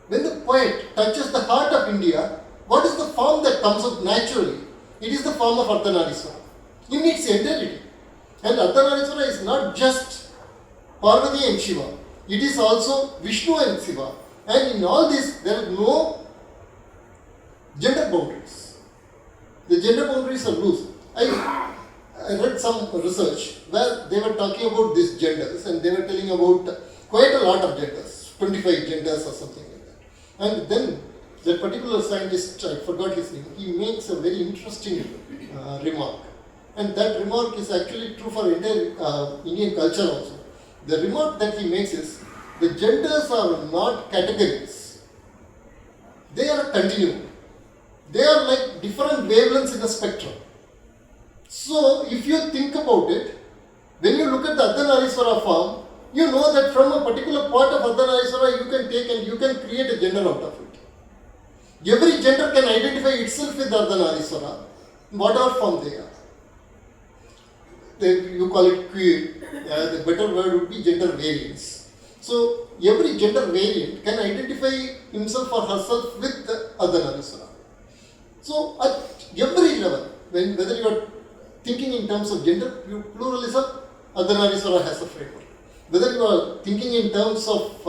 when the poet touches the heart of India, what is the form that comes out naturally? It is the form of Arthanarishwara in its entirety. And Arthanarishwara is not just Parvati and Shiva, it is also Vishnu and Shiva. And in all this, there are no gender boundaries. The gender boundaries are loose. I read some research where they were talking about these genders and they were telling about quite a lot of genders, 25 genders or something like that. And then that particular scientist, I forgot his name, he makes a very interesting remark. And that remark is actually true for entire Indian culture also. The remark that he makes is, the genders are not categories. They are a continuum. They are like different wavelengths in a spectrum. So, if you think about it, when you look at the Arthanarishwara form, you know that from a particular part of Arthanarishwara you can take and you can create a gender out of it. Every gender can identify itself with Arthanarishwara, whatever form they are. You call it queer, the better word would be gender variance. So, every gender variant can identify himself or herself with the Arthanarishwara. So, at every level, whether you are thinking in terms of gender pluralism, Arthanarishwara has a framework. Whether you are thinking in terms of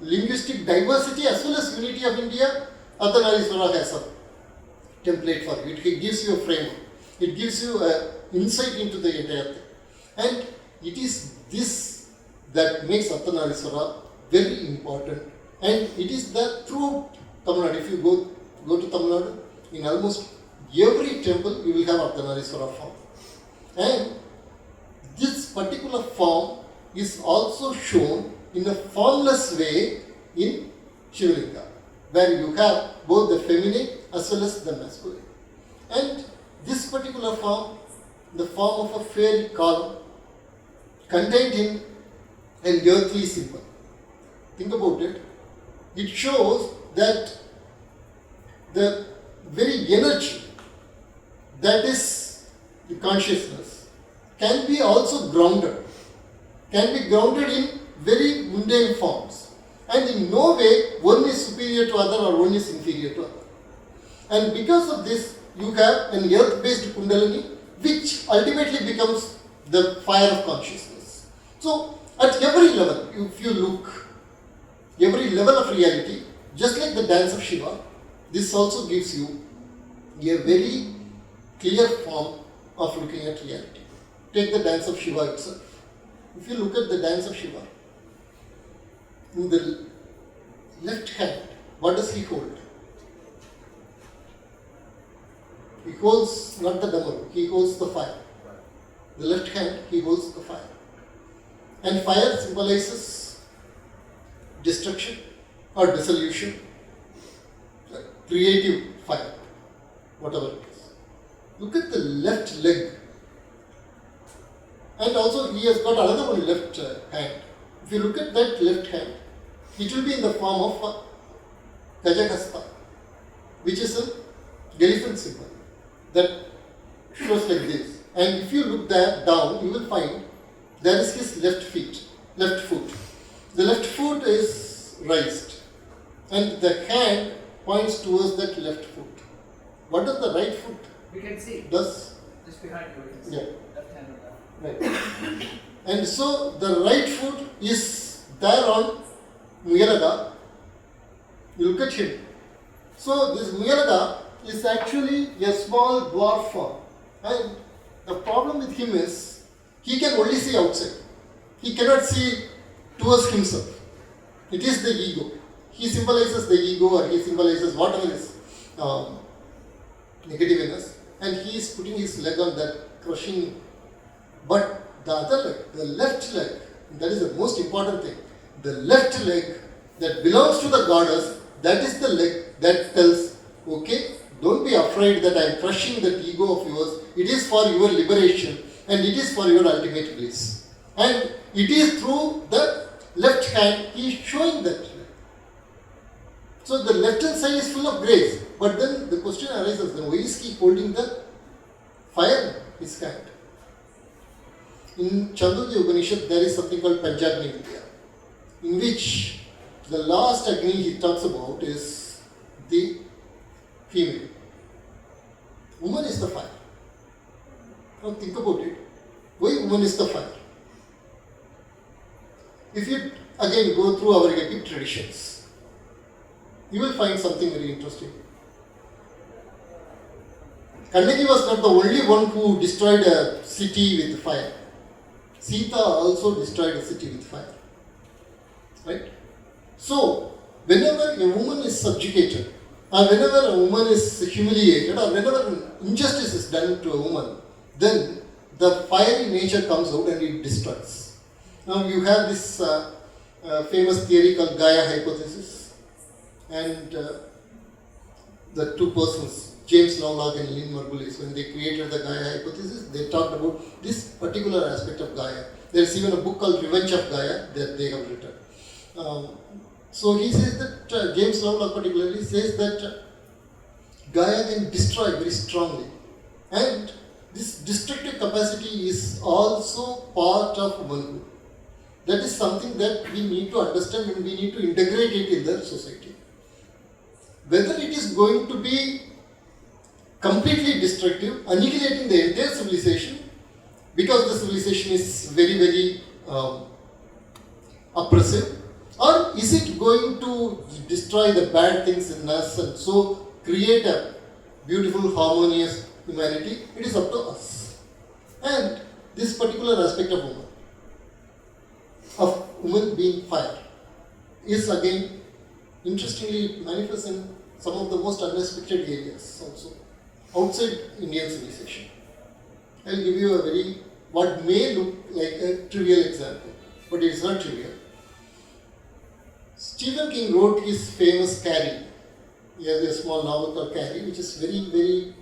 linguistic diversity as well as unity of India, Arthanarishwara has a template for you. It gives you a framework. It gives you an insight into the entire thing. And it is this that makes Arthanarishwara very important. And it is that throughout Tamil Nadu. If you go to Tamil Nadu, in almost every temple you will have Arthanarishwara form. And this particular form is also shown in a formless way in Shivalinga. where you have both the feminine as well as the masculine. And this particular form, the form of a fairy column, contained in an earthly symbol. Think about it. It shows that the very energy that is the consciousness can be also grounded, in very mundane forms. And in no way one is superior to other or one is inferior to other. And because of this, you have an earth-based Kundalini, which ultimately becomes the fire of consciousness. So, at every level, if you look, every level of reality, just like the dance of Shiva, this also gives you a very clear form of looking at reality. Take the dance of Shiva itself. If you look at the dance of Shiva, in the left hand, what does he hold? He holds not the damaru, he holds the fire. The left hand, he holds the fire. And fire symbolizes destruction or dissolution, creative fire, whatever it is. Look at the left leg. And also he has got another one left hand. If you look at that left hand, it will be in the form of Gajakasta, which is an elephant symbol that shows like this. And if you look there down, you will find there is his left foot. The left foot is raised and the hand points towards that left foot. What does the right foot We can see does? just behind you. We can see Yeah. left hand of that. Right. And so the right foot is there on Muyalaga. You look at him. So this Muyalaga is actually a small dwarf form. And the problem with him is he can only see outside. He cannot see towards himself. It is the ego. He symbolizes the ego, or he symbolizes whatever is negative in us. And he is putting his leg on that, crushing. But the other leg, the left leg, that is the most important thing. The left leg that belongs to the goddess, that is the leg that tells, okay, don't be afraid that I am crushing that ego of yours. It is for your liberation and it is for your ultimate bliss. And it is through the left hand he is showing that. So the left hand side is full of grace. But then the question arises, then why is he holding the fire in his hand? In Chandogya Upanishad, there is something called Panchagni Vidya, in which the last Agni he talks about is the female. Woman is the fire. Now think about it. Why woman is the fire? If you again go through our epic traditions, you will find something very interesting. Kannagi was not the only one who destroyed a city with fire. Sita also destroyed a city with fire. Right? So, whenever a woman is subjugated, or whenever a woman is humiliated, or whenever injustice is done to a woman, then the fiery nature comes out and it destroys. Now you have this famous theory called Gaia hypothesis, and the two persons, James Lovelock and Lynn Margulis, when they created the Gaia hypothesis, they talked about this particular aspect of Gaia. There is even a book called Revenge of Gaia that they have written. So he says that, James Lovelock particularly says that Gaia can destroy very strongly. And this destructive capacity is also part of womanhood. That is something that we need to understand and we need to integrate it in the society. Whether it is going to be completely destructive, annihilating the entire civilization, because the civilization is very, very oppressive, or is it going to destroy the bad things in us and so create a beautiful, harmonious humanity? It is up to us. And this particular aspect of woman being fire, is again, interestingly, manifest in some of the most unexpected areas also, outside Indian civilization. I'll give you a very, what may look like a trivial example, but it is not trivial. Stephen King wrote his famous Carrie, he has a small novel called Carrie, which is very, very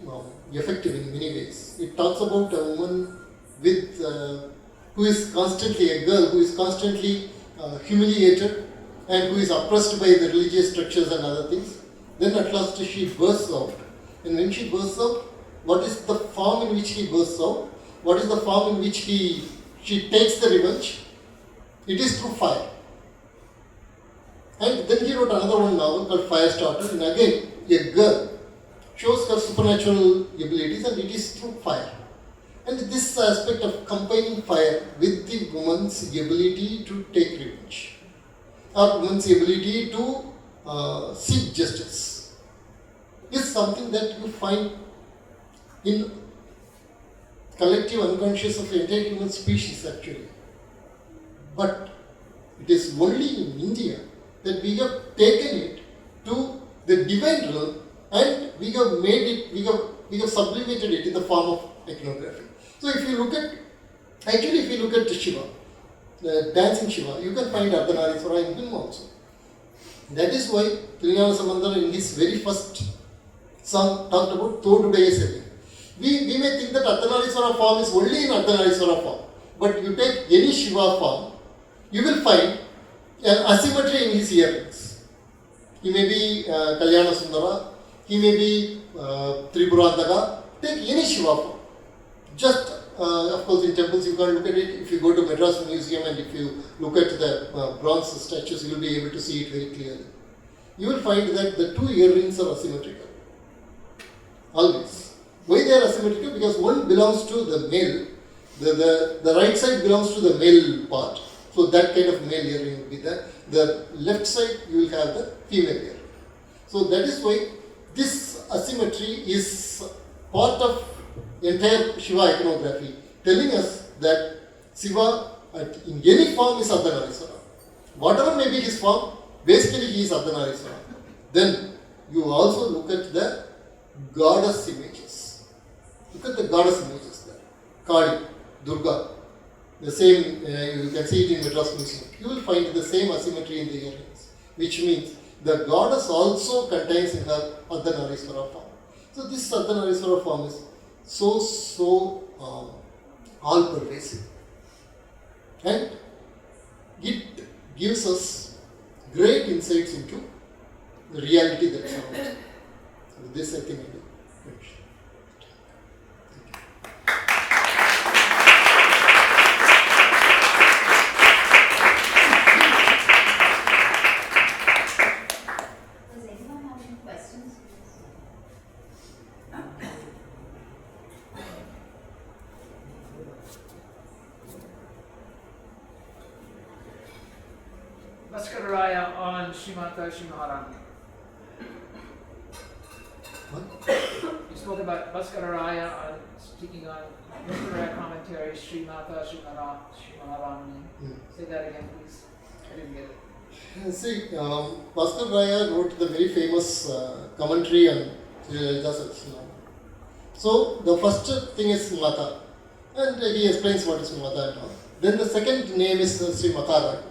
effective in many ways. It talks about a woman with who is constantly a girl who is constantly humiliated and who is oppressed by the religious structures and other things. Then at last she bursts out, and when she bursts out, what is the form in which he bursts out? What is the form in which she takes the revenge? It is through fire. And then he wrote another one novel called Firestarter, and again a girl shows her supernatural abilities, and it is through fire. And this aspect of combining fire with the woman's ability to take revenge, or woman's ability to seek justice, is something that you find in collective unconscious of the entire human species actually. But it is only in India that we have taken it to the divine realm, and we have made it, we have sublimated it in the form of iconography. So if you look at Shiva, the dancing Shiva, you can find Ardhanarishwara in him also. That is why Tilgnana Sambandar in his very first song talked about Todudaya Sevi. We may think that Ardhanarishwara form is only in Ardhanarishwara form, but you take any Shiva form, you will find an asymmetry in his earrings. He may be Kalyana Sundara, he may be Tripurantaga, take any Shiva form. Just, of course, in temples you can't look at it. If you go to Madras Museum and if you look at the bronze statues, you will be able to see it very clearly. You will find that the two earrings are asymmetrical. Always. Why they are asymmetrical? Because one belongs to the male, the right side belongs to the male part. So that kind of male earring will be there. The left side you will have the female earring. So that is why this asymmetry is part of entire Shiva iconography, telling us that Shiva in any form is Ardhanarishwara. Whatever may be his form, basically he is Ardhanarishwara. Then you also look at the goddess images. Look at the goddess images there. Kali, Durga, the same, you can see it in Madras Museum. You will find the same asymmetry in the earrings, which means the goddess also contains in her Ardhanarishwara form. So this Ardhanarishwara form is so all pervasive, and it gives us great insights into the reality that surrounds us. With this, I think I will finish. Does anyone have any questions? Bhaskara on Srimata Maharani. What? You spoke about Bhaskara on speaking on Bhaskara commentary, Srimata Maharani. Say that again, please. I didn't get it. See, Bhaskar Raya wrote the very famous commentary on Sri Lalita Sahasranama. So the first thing is Mata, and he explains what is Mata and all. Then the second name is Sri Maharani.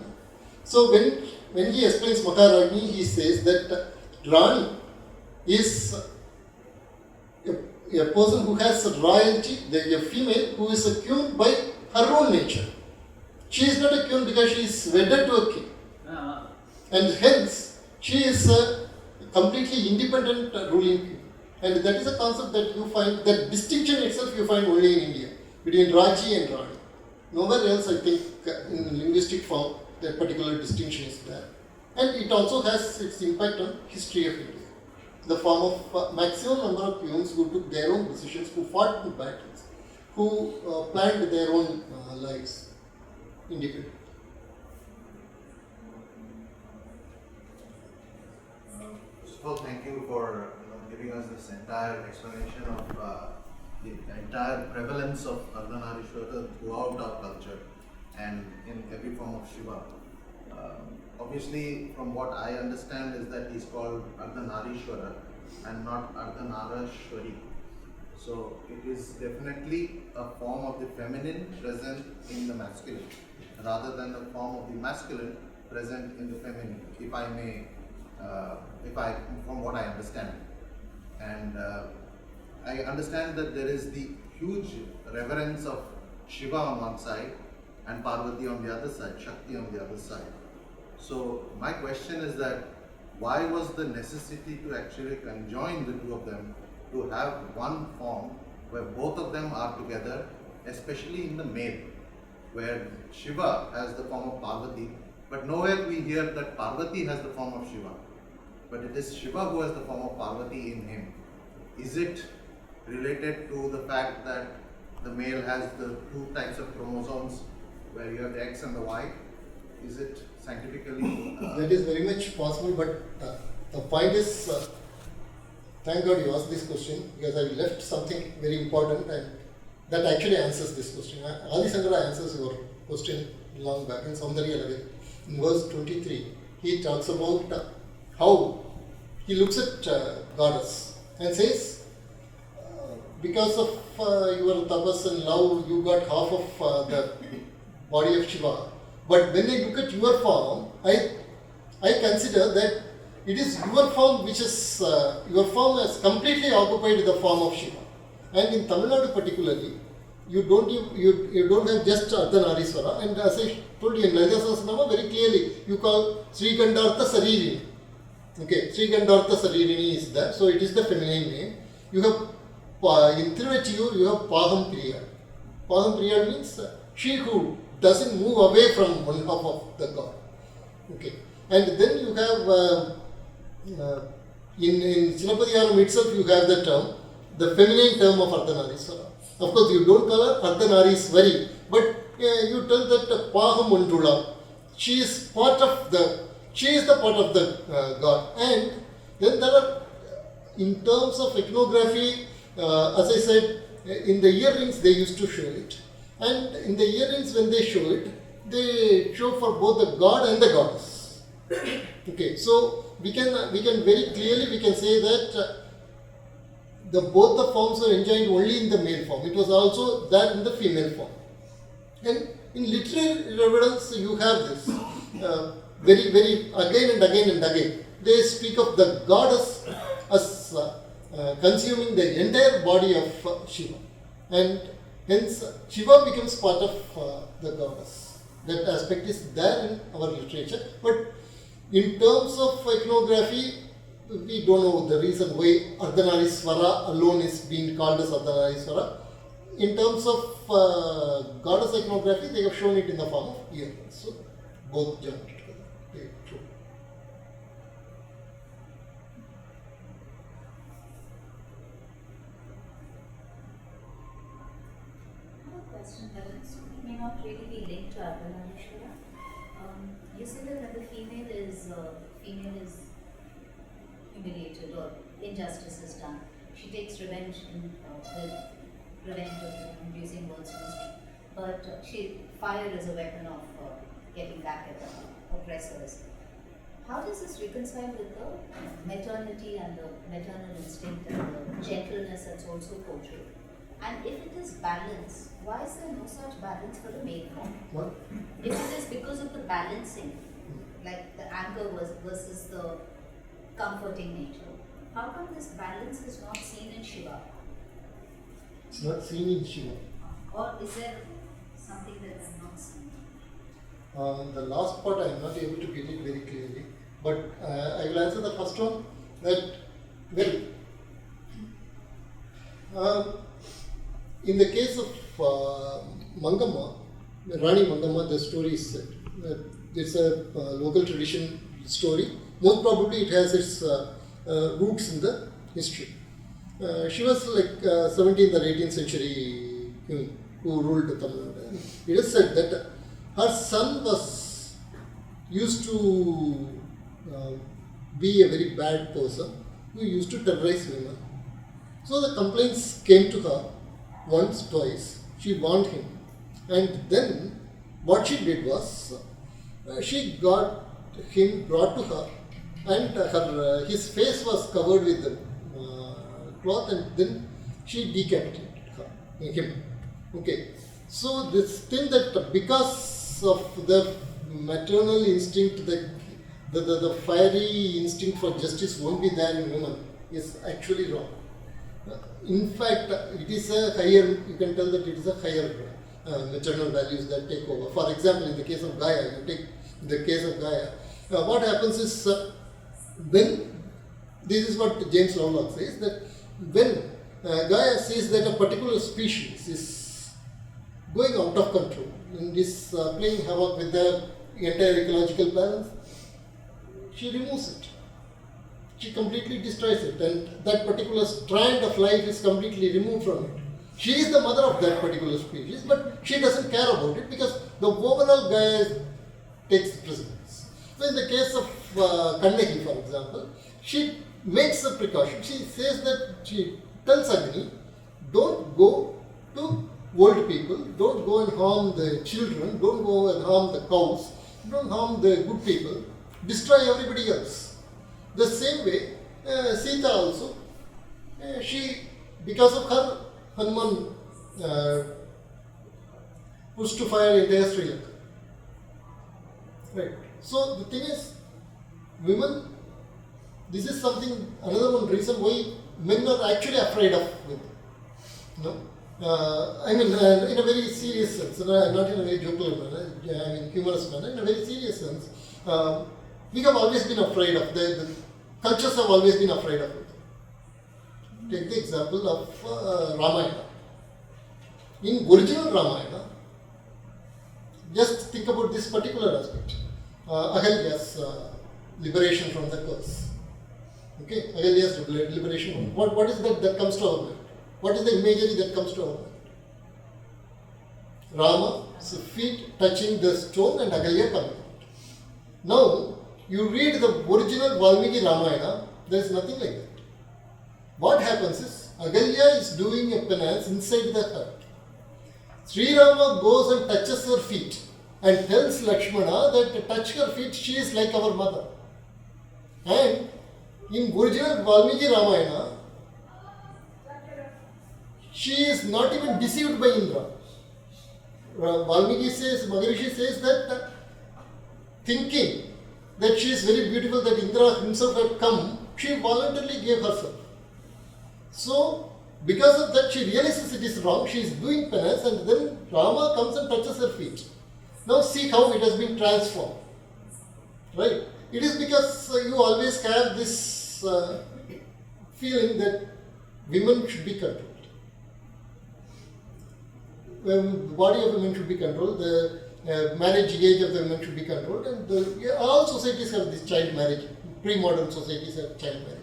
So when he explains Maharani, he says that Rani is a person who has royalty, a female who is a queen by her own nature. She is not a queen because she is wedded to a king. And hence, she is a completely independent ruling queen. And that is a concept that you find, that distinction itself you find only in India, between Raji and Rani. Nowhere else, I think, in linguistic form, that particular distinction is there. And it also has its impact on history of India. The form of maximum number of queens who took their own decisions, who fought in battles, who planned their own lives independently. So thank you for giving us this entire explanation of the entire prevalence of Ardhanarishwara throughout our culture and in every form of Shiva. Obviously, from what I understand is that he's called Ardhanarishwara and not Ardhanarashwari. So it is definitely a form of the feminine present in the masculine rather than the form of the masculine present in the feminine, if I may from what I understand. And I understand that there is the huge reverence of Shiva on one side and Parvati on the other side, Shakti on the other side. So my question is that why was the necessity to actually conjoin the two of them to have one form where both of them are together, especially in the male, where Shiva has the form of Parvati, but nowhere we hear that Parvati has the form of Shiva, but it is Shiva who has the form of Parvati in him. Is it related to the fact that the male has the two types of chromosomes, where you have the X and the Y? Is it scientifically? That is very much possible, but the point is, thank God you asked this question, because I left something very important and that actually answers this question. Adi Shankara answers your question long back in Saundarya Lagari. In verse 23, he talks about how he looks at goddess and says, because of your tapas and love, you got half of the body of Shiva. But when I look at your form, I consider that it is your form which is, your form has completely occupied the form of Shiva. And in Tamil Nadu particularly, you don't have just Ardhanariswara. And as I told you in Lalita Sahasranama very clearly, you call Sri Gandhartha Saririni. Okay, Sri Gandhartha Saririni is there, so it is the feminine name. You have, in Tiruvachiur, you have Paham Priya. Paham Priya means she who doesn't move away from one half of the god. Okay, and then you have, in Silappadiyaram itself, you have the term, the feminine term of Ardhanariswara. Of course, you don't call her Ardhanariswari, but you tell that Paham Undula, she is the part of the god. And then there are, in terms of iconography, as I said, in the earrings they used to show it. And in the earrings when they show it, they show for both the god and the goddess. Okay, so we can very clearly we can say that both the forms were enjoined only in the male form. It was also there in the female form. And in literary evidence you have this very, very again and again and again. They speak of the goddess as consuming the entire body of Shiva. And hence Shiva becomes part of the goddess. That aspect is there in our literature. But in terms of iconography, we don't know the reason why Ardhanariswara alone is being called as Ardhanariswara. In terms of goddess iconography, they have shown it in the form of earrings. So both joined together. Okay, true. I have a question, Parents. It may not really be linked to Ardhanarishwara. You said that when the female is humiliated or injustice is done, she takes revenge of using words mostly. But fire is a weapon of getting back at the oppressors. How does this reconcile with the maternity and the maternal instinct and the gentleness that's also portrayed? And if it is balance, why is there no such balance for the male form? What? If it is because of the balancing, like the anger versus the comforting nature, how come this balance is not seen in Shiva? It's not seen in Shiva. Or is there something that is not seen? The last part I am not able to get it very clearly, but I will answer the first one. That in the case of Mangamma, Rani Mangamma, the story is said. It's a local tradition story. Most probably it has its roots in the history. She was like 17th or 18th century queen who ruled Tamil Nadu. It is said that her son was used to be a very bad person who used to terrorize women. So the complaints came to her once, twice. She warned him. And then what she did was, she got him brought to her, and his face was covered with the cloth, and then she decapitated him. Okay. So this thing that because of the maternal instinct, the fiery instinct for justice won't be there in women is actually wrong. In fact, it is a higher, you can tell that it is a higher maternal values that take over. For example, in the case of Gaia, you take the case of Gaia, what happens is when, this is what James Lovelock says, that when Gaia says that a particular species is going out of control and is playing havoc with the entire ecological balance, she removes it. She completely destroys it, and that particular strand of life is completely removed from it. She is the mother of that particular species, but she doesn't care about it because the overall Gaia takes precedence. So in the case of Kannagi, for example, she makes a precaution. She says that, she tells Agni, don't go to old people, don't go and harm the children, don't go and harm the cows, don't harm the good people, destroy everybody else. The same way, Sita also, she, because of her, Hanuman pushed to fire entire Sri Lanka. Right. So the thing is, women, this is something, another one reason why men are actually afraid of women. I mean, in a very serious sense, not in a very jovial manner, I mean humorous manner, in a very serious sense, we have always been afraid of, the cultures have always been afraid of it. Take the example of Ramayana. In original Ramayana, just think about this particular aspect. Ahalya's liberation from the curse. Okay, Ahalya's liberation. What is that comes to our mind? What is the imagery that comes to our mind? Rama's feet touching the stone and Ahalya coming out. Now, you read the original Valmiki Ramayana, there is nothing like that. What happens is, Ahalya is doing a penance inside the hut. Sri Rama goes and touches her feet and tells Lakshmana that to touch her feet, she is like our mother. And in original Valmiki Ramayana, she is not even deceived by Indra. Valmiki says, Maharishi says that thinking that she is very beautiful, that Indra himself had come, she voluntarily gave herself. So, because of that, she realizes it is wrong, she is doing penance, and then Rama comes and touches her feet. Now see how it has been transformed. Right? It is because you always have this feeling that women should be controlled. The body of women should be controlled, the marriage age of the women should be controlled, and all societies have this child marriage, pre-modern societies have child marriages.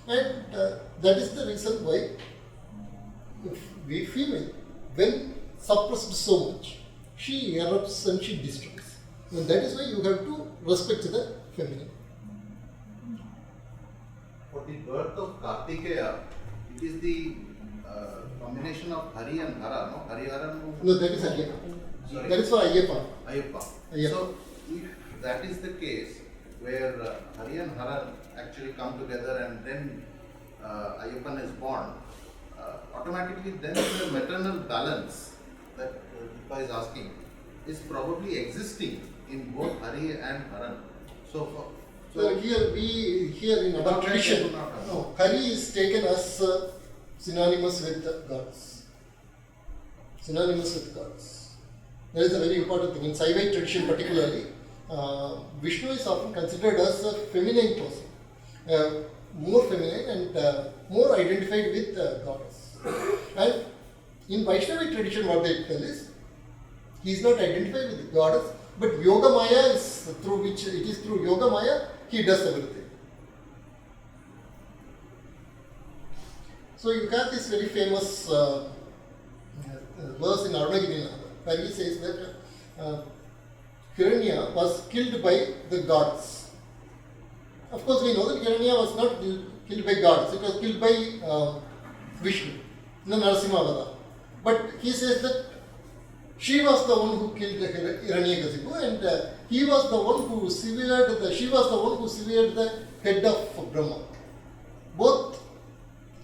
And that is the reason why if we female, when suppressed so much, she erupts and she destroys. And that is why you have to respect the feminine. For the birth of Kartikeya, it is the combination of Hari and Hara, no? Hari Hara? No, that is Ayyappa. Sorry? That is for Ayyappa. Ayyappa. Ayyappa. So, if that is the case, where Hari and Hara actually come together and then Ayyappan is born, automatically then the maternal balance that Deepa is asking is probably existing in both Hari and Haran. So Here in our tradition, no, Hari is taken as synonymous with gods. Synonymous with gods. That is a very important thing. In Saivite tradition particularly, Vishnu is often considered as a feminine person, more feminine and more identified with goddess. And in Vaishnava tradition, what they tell is, he is not identified with the goddess, but Yoga Maya is through which, it is through Yoga Maya he does everything. So you have this very famous verse in Arunagiri, where he says that Hiranya was killed by the gods. Of course, we know that Hiranya was not killed by gods, it was killed by Vishnu, the Narasimha. But he says that she was the one who killed Hiranyakasipu, and he was the one who severed she was the one who severed the head of Brahma. Both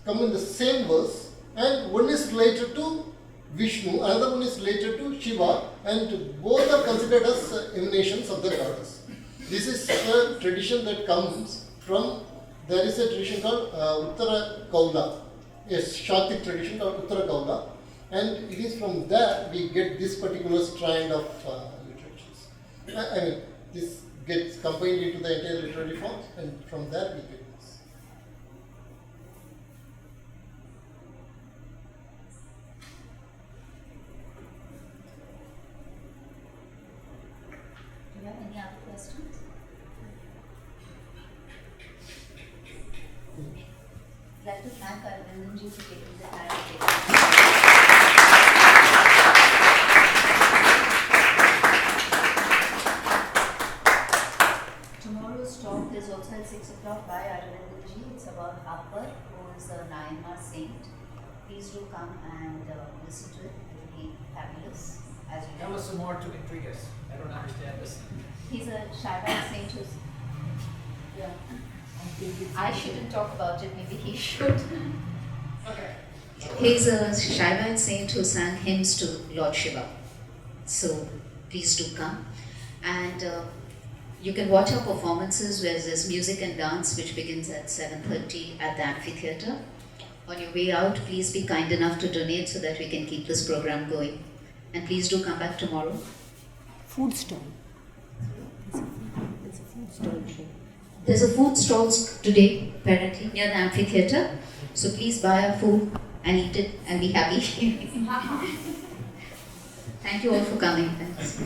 come in the same verse, and one is related to Vishnu, another one is related to Shiva, and both are considered as emanations of the goddess. This is the tradition that comes from, there is a tradition called Uttara Kaula, a Shaktic tradition called Uttara Kaula, and it is from there we get this particular strand of literatures. I mean, this gets combined into the entire literary forms, and from there we get this. Do you have any other questions? I'd like to thank Aravindan ji for taking the time to take Tomorrow's talk is also at 6 o'clock by Aravindan ji. It's about Akbar, who is a Nayanmar saint. Please do come and listen to it. It will be fabulous. As you Tell know, us some more to intrigue us. I don't understand this. he's a Shaivite saint who's. Yeah. I shouldn't talk about it, maybe he should. Okay. He's a Shaivite saint who sang hymns to Lord Shiva. So please do come. And you can watch our performances where there's music and dance which begins at 7:30 at the amphitheatre. On your way out, please be kind enough to donate so that we can keep this program going. And please do come back tomorrow. Food stall. There's a food stall today. There's a food stall today, apparently, near the amphitheatre. So please buy our food and eat it and be happy. Thank you all for coming. Thanks.